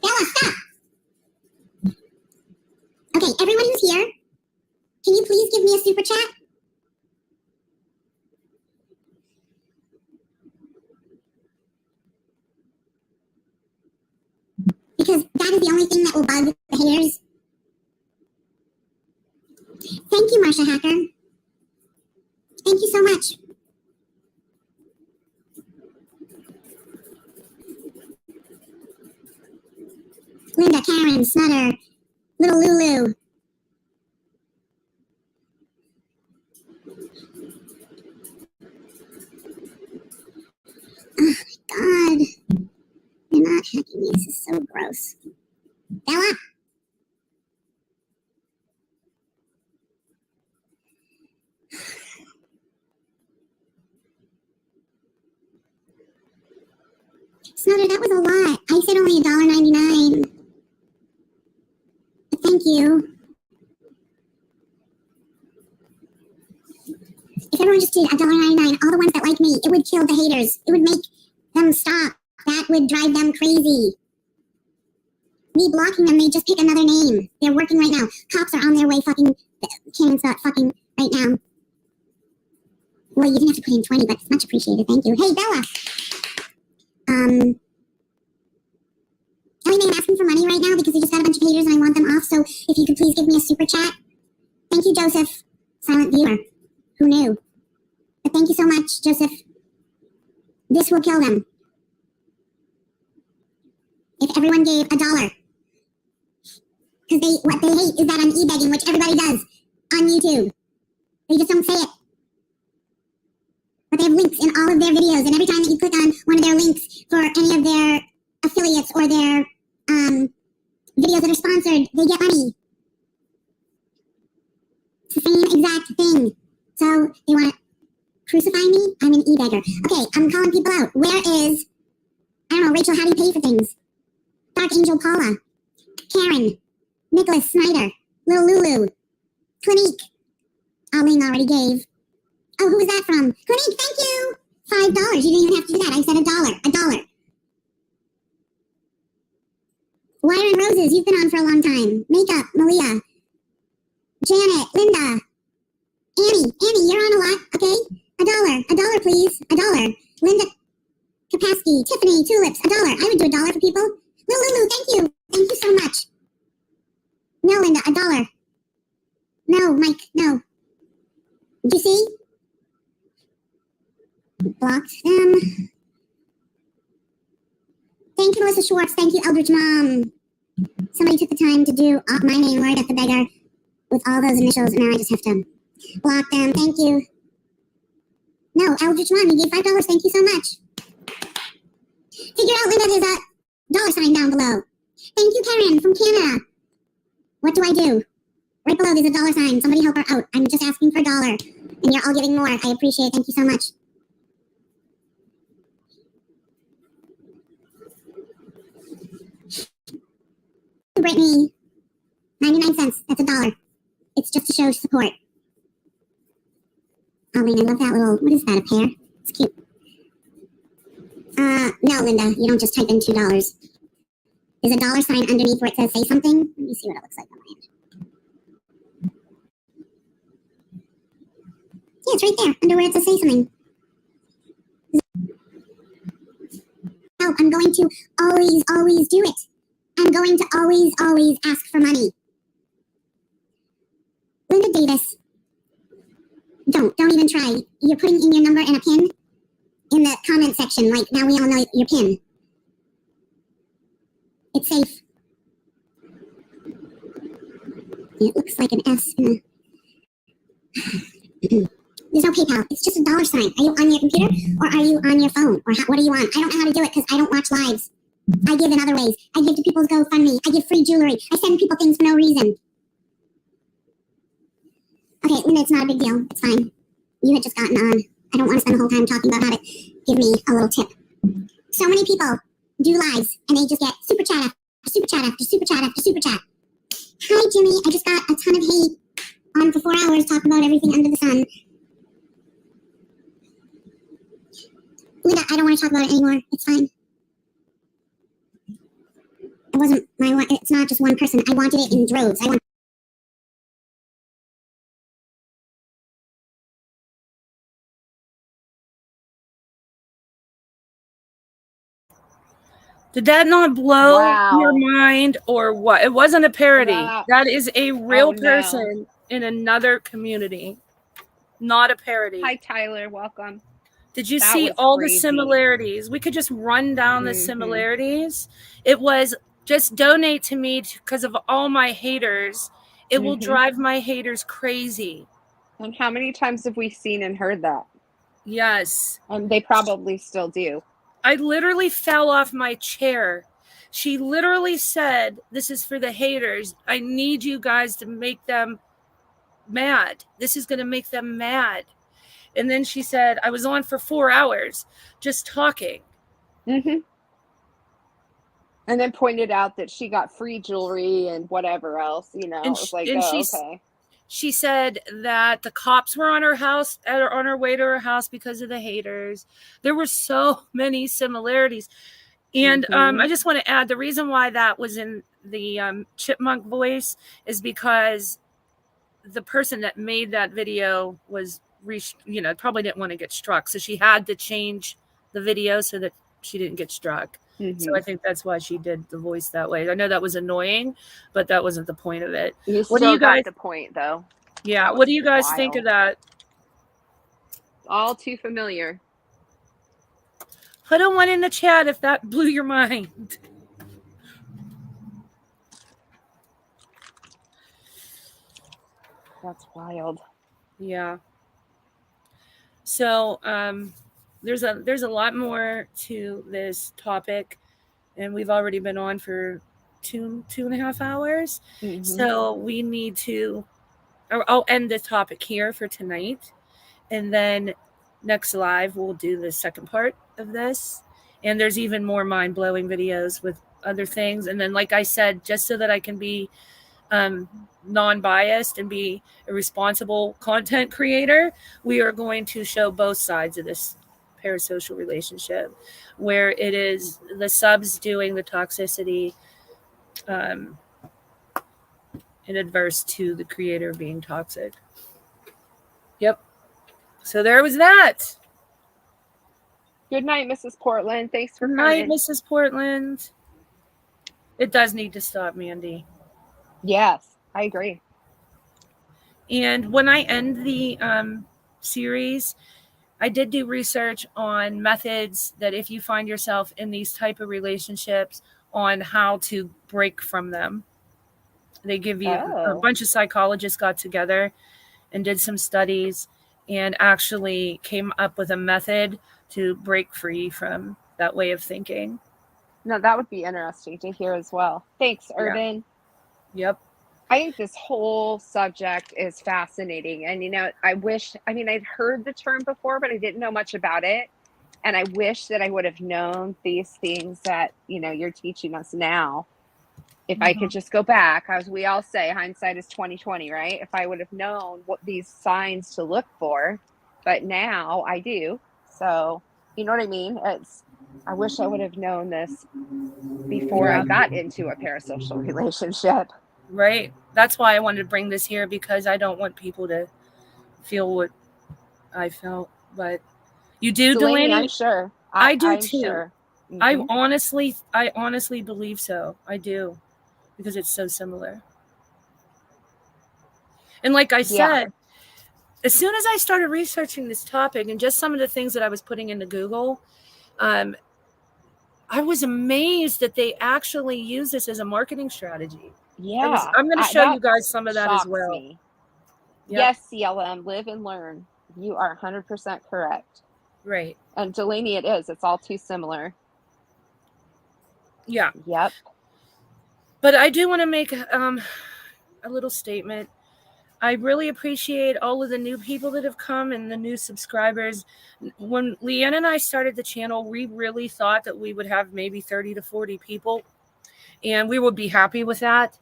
Bella, stop! Okay, everyone who's here, can you please give me a super chat? Because that is the only thing that will bug the haters. Thank you, Marsha Hacker. Thank you so much. Linda, Karen, Snutter, Little Lulu. Oh my God. You're not hacking me. This is so gross. Bella? Snutter, that was a lot. I said only $1.99. But thank you. If everyone just did $1.99, all the ones that like me, it would kill the haters. It would make them stop. That would drive them crazy. Me blocking them, they just pick another name. They're working right now. Cops are on their way fucking, cannon start fucking right now. Well, you didn't have to put in 20, but it's much appreciated. Thank you. Hey, Bella. Ellie Mae, I'm asking for money right now because I just got a bunch of haters and I want them off. So if you could please give me a super chat. Thank you, Joseph. Silent viewer. Who knew? But thank you so much, Joseph. This will kill them. If everyone gave $1. Because what they hate is that I'm e-begging, which everybody does on YouTube. They just don't say it. But they have links in all of their videos, and every time that you click on one of their links for any of their affiliates or their videos that are sponsored, they get money. It's the same exact thing. So they want to crucify me? I'm an e-beggar. Okay, I'm calling people out. Where is, I don't know, Rachel, how do you pay for things? Dark Angel Paula, Karen, Nicholas Snyder, Little Lulu, Clinique. Arlene already gave. Oh, who was that from? Clinique, thank you. $5. You didn't even have to do that. I said $1. Wire and Roses, you've been on for a long time. Makeup, Malia, Janet, Linda, Annie, you're on a lot, okay? $1, please, $1. Linda Kapowski, Tiffany, Tulips, $1. I would do $1 for people. Lulu, thank you so much. No, Linda, $1. No, Mike, no. Did you see? Blocked them. Thank you, Melissa Schwartz. Thank you, Eldridge Mom. Somebody took the time to do my name right at the beggar with all those initials, and now I just have to block them. Thank you. No, Eldridge Mom, you gave $5. Thank you so much. Figure out, Linda, there's a $sign down below. Thank you, Karen from Canada. What do I do? Right below, there's a $sign. Somebody help her out. I'm just asking for $1. And you're all giving more. I appreciate it. Thank you so much. Brittany, 99 cents. That's $1. It's just to show support. Arlene, I love that little, what is that, a pear? It's cute. No, Linda, you don't just type in $2. There's a dollar sign underneath where it says say something. Let me see what it looks like on my end. Yeah, it's right there, under where it says say something. Help, I'm going to always do it. I'm going to always ask for money. Linda Davis, don't even try. You're putting in your number and a pin in the comment section, like now we all know your pin. It's safe. It looks like an S in a... There's no PayPal. It's just a dollar sign. Are you on your computer or are you on your phone? Or what do you want? I don't know how to do it because I don't watch lives. I give in other ways. I give to people's GoFundMe. I give free jewelry. I send people things for no reason. Okay, Linda, it's not a big deal. It's fine. You had just gotten on. I don't want to spend the whole time talking about how to give me a little tip. So many people do lives and they just get super chat after super chat after super chat after super chat. Hi, Jimmy. I just got a ton of hate on for 4 hours talking about everything under the sun. Linda, I don't want to talk about it anymore. It's fine. It wasn't my. It's not just one person. I wanted it in droves. Did that not blow Wow. your mind or what? It wasn't a parody. That is a real no. person in another community, not a parody. Hi, Tyler. Welcome. Did you That see was all crazy. the similarities? We could just run down the similarities. It was just donate to me because of all my haters. It will drive my haters crazy. And how many times have we seen and heard that? Yes. And they probably still do. I literally fell off my chair. She literally said, this is for the haters. I need you guys to make them mad. This is going to make them mad. And then she said, I was on for 4 hours just talking. And then pointed out that she got free jewelry and whatever else, you know. And it was like, okay. She said that the cops were on her house, on her way to her house because of the haters. There were so many similarities. And I just want to add, the reason why that was in the chipmunk voice is because the person that made that video was, probably didn't want to get struck. So she had to change the video so that she didn't get struck. So I think that's why she did the voice that way. I know that was annoying, but that wasn't the point of it. What do you guys got the point though? Yeah, what do you guys think of that? All too familiar. Put a 1 in the chat if that blew your mind. That's wild. Yeah. So there's a lot more to this topic, and we've already been on for two and a half hours. So we need to. I'll end the topic here for tonight, and then next live we'll do the second part of this. And there's even more mind-blowing videos with other things. And then, like I said, just so that I can be non-biased and be a responsible content creator, we are going to show both sides of this parasocial relationship, where it is the subs doing the toxicity in adverse to the creator being toxic. Yep. So there was that. Good night, Mrs. Portland. Thanks for coming. Good night, Mrs. Portland. It does need to stop, Mandy. Yes, I agree. And when I end the series, I did do research on methods that if you find yourself in these type of relationships, on how to break from them. They give you a bunch of psychologists got together and did some studies and actually came up with a method to break free from that way of thinking. No, that would be interesting to hear as well. Thanks, Urban. Yep. I think this whole subject is fascinating. And, I'd heard the term before, but I didn't know much about it. And I wish that I would have known these things that, you're teaching us now. If I could just go back, as we all say, hindsight is 20/20, right? If I would have known what these signs to look for, but now I do. So, you know what I mean? I wish I would have known this before I got into a parasocial relationship. Right. That's why I wanted to bring this here, because I don't want people to feel what I felt. But you do, Delaney, Delaney? I'm sure. I do I'm too. Sure. I honestly believe so. I do, because it's so similar. And like I said, as soon as I started researching this topic and just some of the things that I was putting into Google, I was amazed that they actually use this as a marketing strategy. Yeah. I'm going to show you guys some of that as shocks well. me. Yep. Yes, CLM, live and learn. You are 100% correct. Right. And Delaney, it is. It's all too similar. Yeah. Yep. But I do want to make a little statement. I really appreciate all of the new people that have come and the new subscribers. When Leanne and I started the channel, we really thought that we would have maybe 30 to 40 people, and we would be happy with that.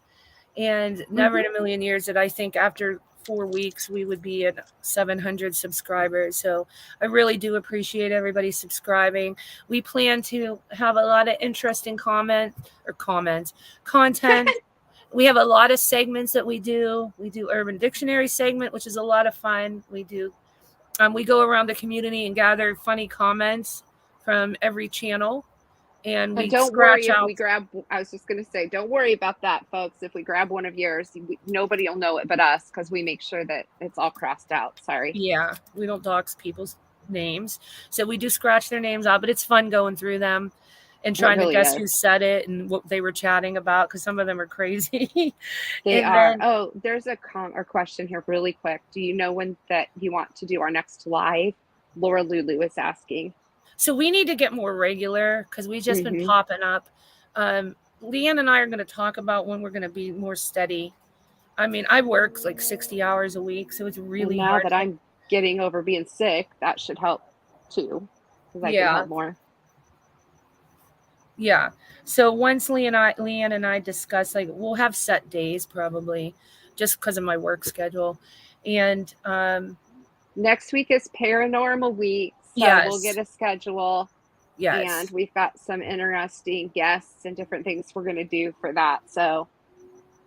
And never in a million years did I think after 4 weeks we would be at 700 subscribers. So I really do appreciate everybody subscribing. We plan to have a lot of interesting content. We have a lot of segments that we do. We do Urban Dictionary segment, which is a lot of fun. We do. We go around the community and gather funny comments from every channel, and we don't scratch worry if out. we grab. I was just going to say, don't worry about that, folks. If we grab one of yours, nobody will know it but us, because we make sure that it's all crossed out. Sorry. Yeah, we don't dox people's names, so we do scratch their names out. But it's fun going through them and trying to guess who said it and what they were chatting about, because some of them are crazy. They are. Oh, there's a question here really quick. Do you know when that you want to do our next live? Laura Lulu is asking. So we need to get more regular, because we've just been popping up. Leanne and I are going to talk about when we're going to be more steady. I mean, I work like 60 hours a week, so it's really now hard. That I'm getting over being sick, that should help too, because I can help more. Yeah. So once Leanne and I discuss, like, we'll have set days probably, just because of my work schedule. And next week is paranormal week, so we'll get a schedule. Yes. And we've got some interesting guests and different things we're going to do for that. So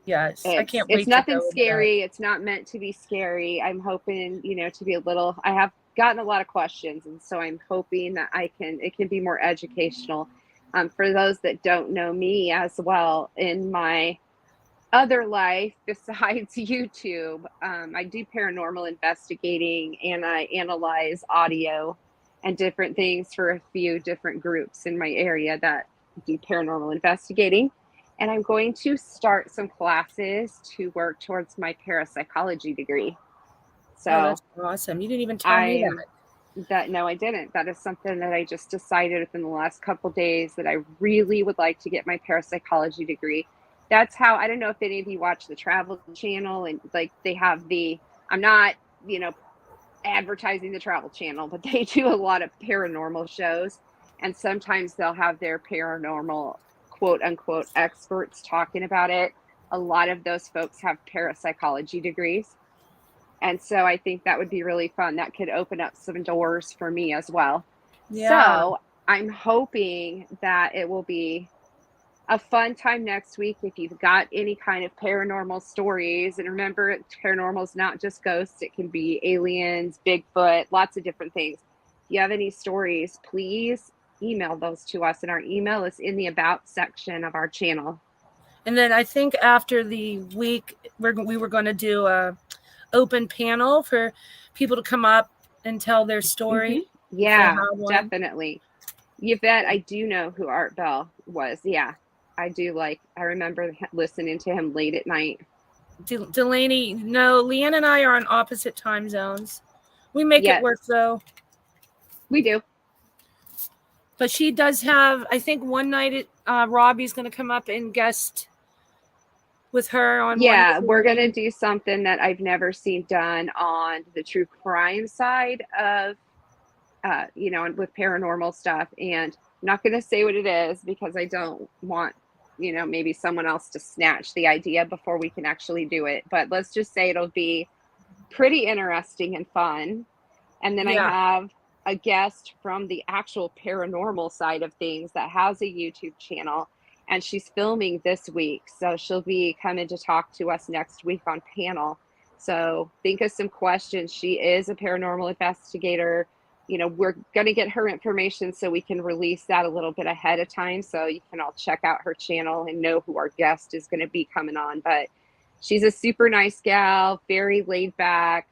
yes, I can't wait. It's nothing scary. It's not meant to be scary. I'm hoping, to be I have gotten a lot of questions, and so I'm hoping that it can be more educational. For those that don't know me as well, in my other life besides YouTube, I do paranormal investigating, and I analyze audio and different things for a few different groups in my area that do paranormal investigating. And I'm going to start some classes to work towards my parapsychology degree. So that's awesome. You didn't even tell me that. No, I didn't. That is something that I just decided within the last couple days that I really would like to get my parapsychology degree. That's how, I don't know if any of you watch the Travel Channel, and like they have I'm not, advertising the Travel Channel, but they do a lot of paranormal shows, and sometimes they'll have their paranormal quote unquote experts talking about it. A lot of those folks have parapsychology degrees. And so I think that would be really fun. That could open up some doors for me as well. Yeah. So I'm hoping that it will be a fun time next week. If you've got any kind of paranormal stories, and remember, paranormal is not just ghosts. It can be aliens, Bigfoot, lots of different things. If you have any stories, please email those to us. And our email is in the About section of our channel. And then I think after the week, we were going to do a open panel for people to come up and tell their story. Yeah, definitely. Yvette, I do know who Art Bell was. Yeah, I do. I remember listening to him late at night. Delaney, no, Leanne and I are on opposite time zones. We make it work, though. We do. But she does have, I think one night Robbie's going to come up and guest with her on. Yeah, we're going to do something that I've never seen done on the true crime side of, with paranormal stuff. And I'm not going to say what it is, because I don't want, maybe someone else to snatch the idea before we can actually do it. But let's just say it'll be pretty interesting and fun. And then I have a guest from the actual paranormal side of things that has a YouTube channel, and she's filming this week. So she'll be coming to talk to us next week on panel. So think of some questions. She is a paranormal investigator. You know, we're going to get her information so we can release that a little bit ahead of time. So you can all check out her channel and know who our guest is going to be coming on. But she's a super nice gal, very laid back.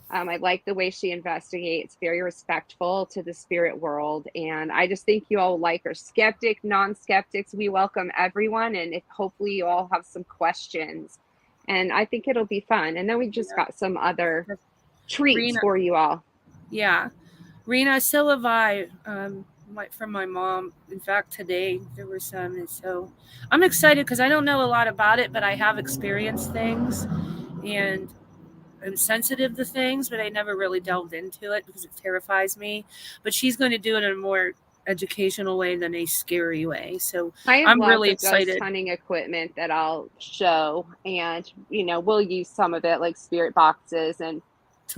I like the way she investigates, very respectful to the spirit world. And I just think you all like her. Skeptic, non-skeptics, we welcome everyone. And hopefully you all have some questions. And I think it'll be fun. And then we just got some other treats for you all. Yeah. Rena, so have I, from my mom. In fact, today there were some. And so I'm excited because I don't know a lot about it, but I have experienced things. And I'm sensitive to things, but I never really delved into it because it terrifies me. But she's going to do it in a more educational way than a scary way. So I'm really excited. Ghost hunting equipment that I'll show, and we'll use some of it, like spirit boxes, and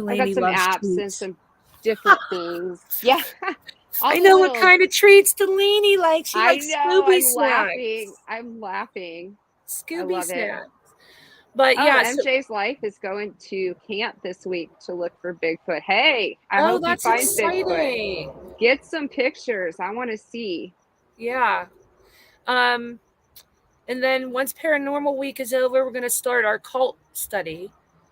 I got some apps treats. And some different things. Yeah. I know what kind of treats Delaney likes. She likes Scooby snacks. I'm laughing. Scooby snacks. But MJ's life is going to camp this week to look for Bigfoot. Hey, I hope you find Bigfoot. Get some pictures. I want to see. Yeah. And then once Paranormal Week is over, we're going to start our cult study.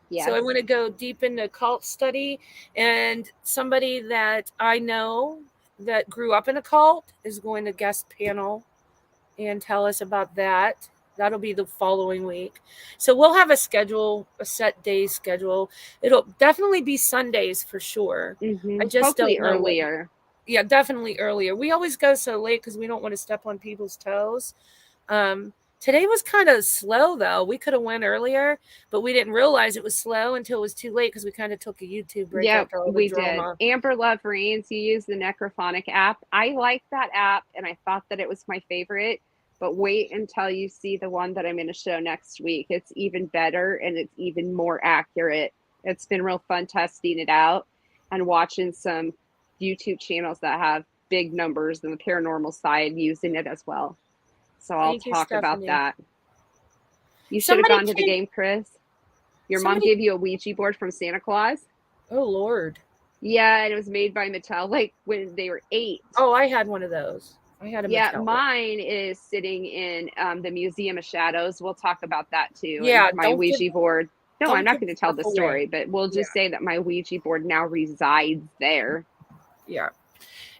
Yes. So I want to go deep into cult study, and somebody that I know that grew up in a cult is going to guest panel and tell us about that. That'll be the following week. So we'll have a schedule, a set day schedule. It'll definitely be Sundays for sure. Mm-hmm. I just hopefully don't know earlier. Yeah, definitely earlier. We always go so late because we don't want to step on people's toes. Today was kind of slow though. We could have went earlier, but we didn't realize it was slow until it was too late because we kind of took a YouTube break after all the drama. Did. Amber Love Reigns, you use the Necrophonic app. I like that app, and I thought that it was my favorite. But wait until you see the one that I'm going to show next week. It's even better and it's even more accurate. It's been real fun testing it out and watching some YouTube channels that have big numbers in the paranormal side using it as well. So I'll talk about that. You should have gone to the game, Chris. Your mom gave you a Ouija board from Santa Claus. Oh, Lord. Yeah, and it was made by Mattel, like when they were 8. Oh, I had one of those. I had a Mattel. Mine is sitting in the Museum of Shadows. We'll talk about that too. Yeah, and my Ouija board. No, I'm not going to tell the story, but we'll just say that my Ouija board now resides there. Yeah.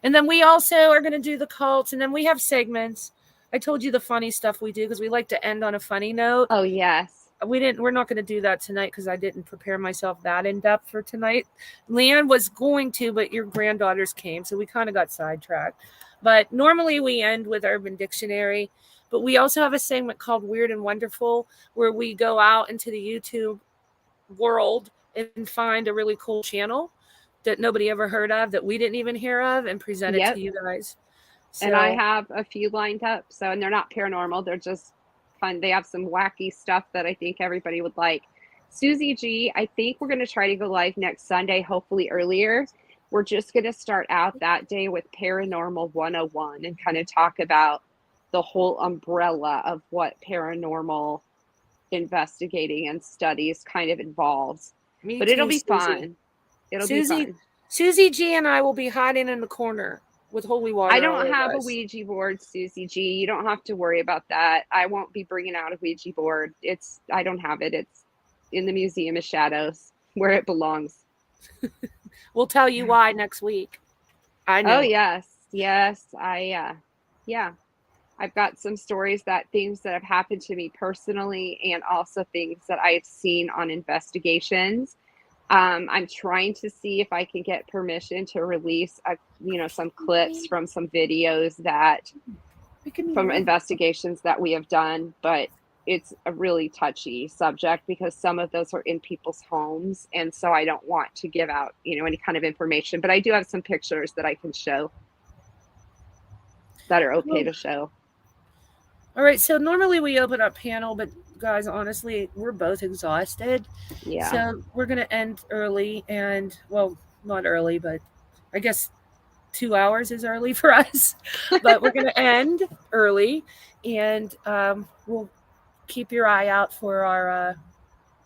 And then we also are going to do the cults, and then we have segments. I told you the funny stuff we do because we like to end on a funny note. Oh, yes. We're not going to do that tonight because I didn't prepare myself that in depth for tonight. Leanne was going to, but your granddaughters came, so we kind of got sidetracked. But normally we end with Urban Dictionary, but we also have a segment called Weird and Wonderful where we go out into the YouTube world and find a really cool channel that nobody ever heard of, that we didn't even hear of, and present it to you guys. So, and I have a few lined up. So, and they're not paranormal. They're just fun. They have some wacky stuff that I think everybody would like. Susie G, I think we're going to try to go live next Sunday, hopefully earlier. We're just going to start out that day with Paranormal 101 and kind of talk about the whole umbrella of what paranormal investigating and studies kind of involves. But it'll be fun. It'll be fun. Susie G and I will be hiding in the corner with holy water. I don't have a Ouija board, Susie G. You don't have to worry about that. I won't be bringing out a Ouija board. I don't have it. It's in the Museum of Shadows where it belongs. We'll tell you why next week. I know. Oh, yes. I've got some stories things that have happened to me personally and also things that I've seen on investigations. I'm trying to see if I can get permission to release, some clips from some videos from investigations that we have done, but it's a really touchy subject because some of those are in people's homes. And so I don't want to give out, any kind of information, but I do have some pictures that I can show that are okay to show. All right. So normally we open up panel, but guys, honestly, we're both exhausted. Yeah. So we're going to end early not early, but I guess 2 hours is early for us, but we're going to end early, and we'll keep your eye out for our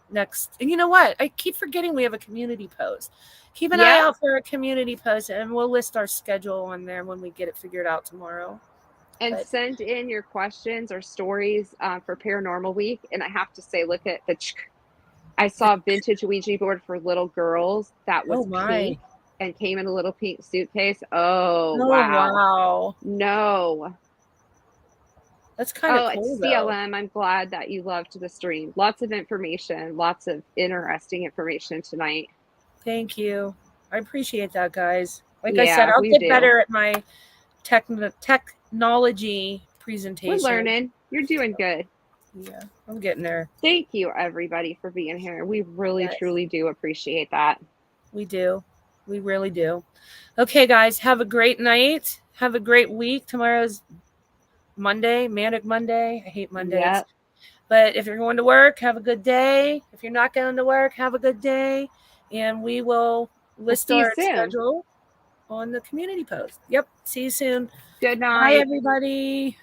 next. And you know what? I keep forgetting we have a community post. Keep an eye out for a community post, and we'll list our schedule on there when we get it figured out tomorrow. And send in your questions or stories for Paranormal Week. And I have to say, look at I saw a vintage Ouija board for little girls that was pink and came in a little pink suitcase. Oh, wow. No. That's kind of cool, it's CLM. I'm glad that you loved the stream. Lots of information, lots of interesting information tonight. Thank you. I appreciate that, guys. Like I said, I'll get better at my technology presentation. We're learning. You're doing good. Yeah, I'm getting there. Thank you, everybody, for being here. We really, truly do appreciate that. We do. We really do. Okay, guys, have a great night. Have a great week. Tomorrow's Monday, Manic Monday. I hate Mondays. Yep. But if you're going to work, have a good day. If you're not going to work, have a good day. And we will list our schedule on the community post. Yep. See you soon. Good night. Bye, everybody.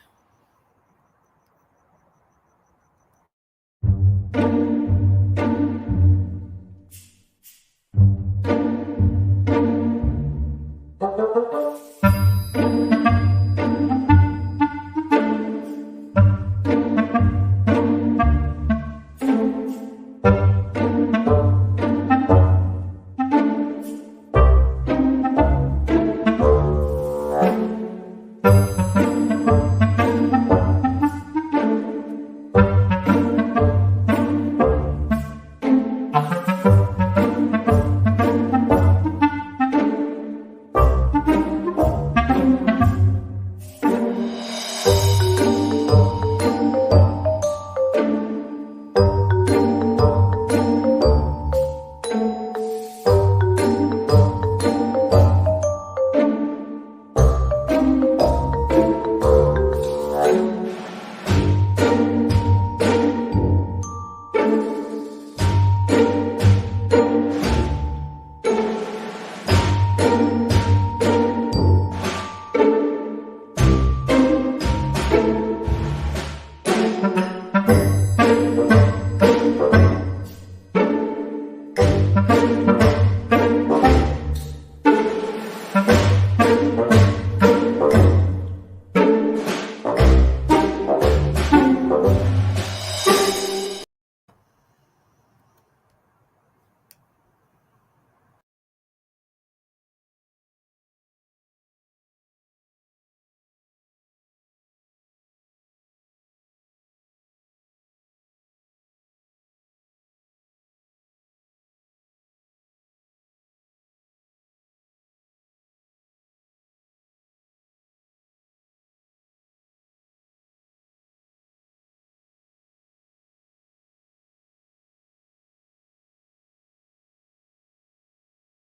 Thank you.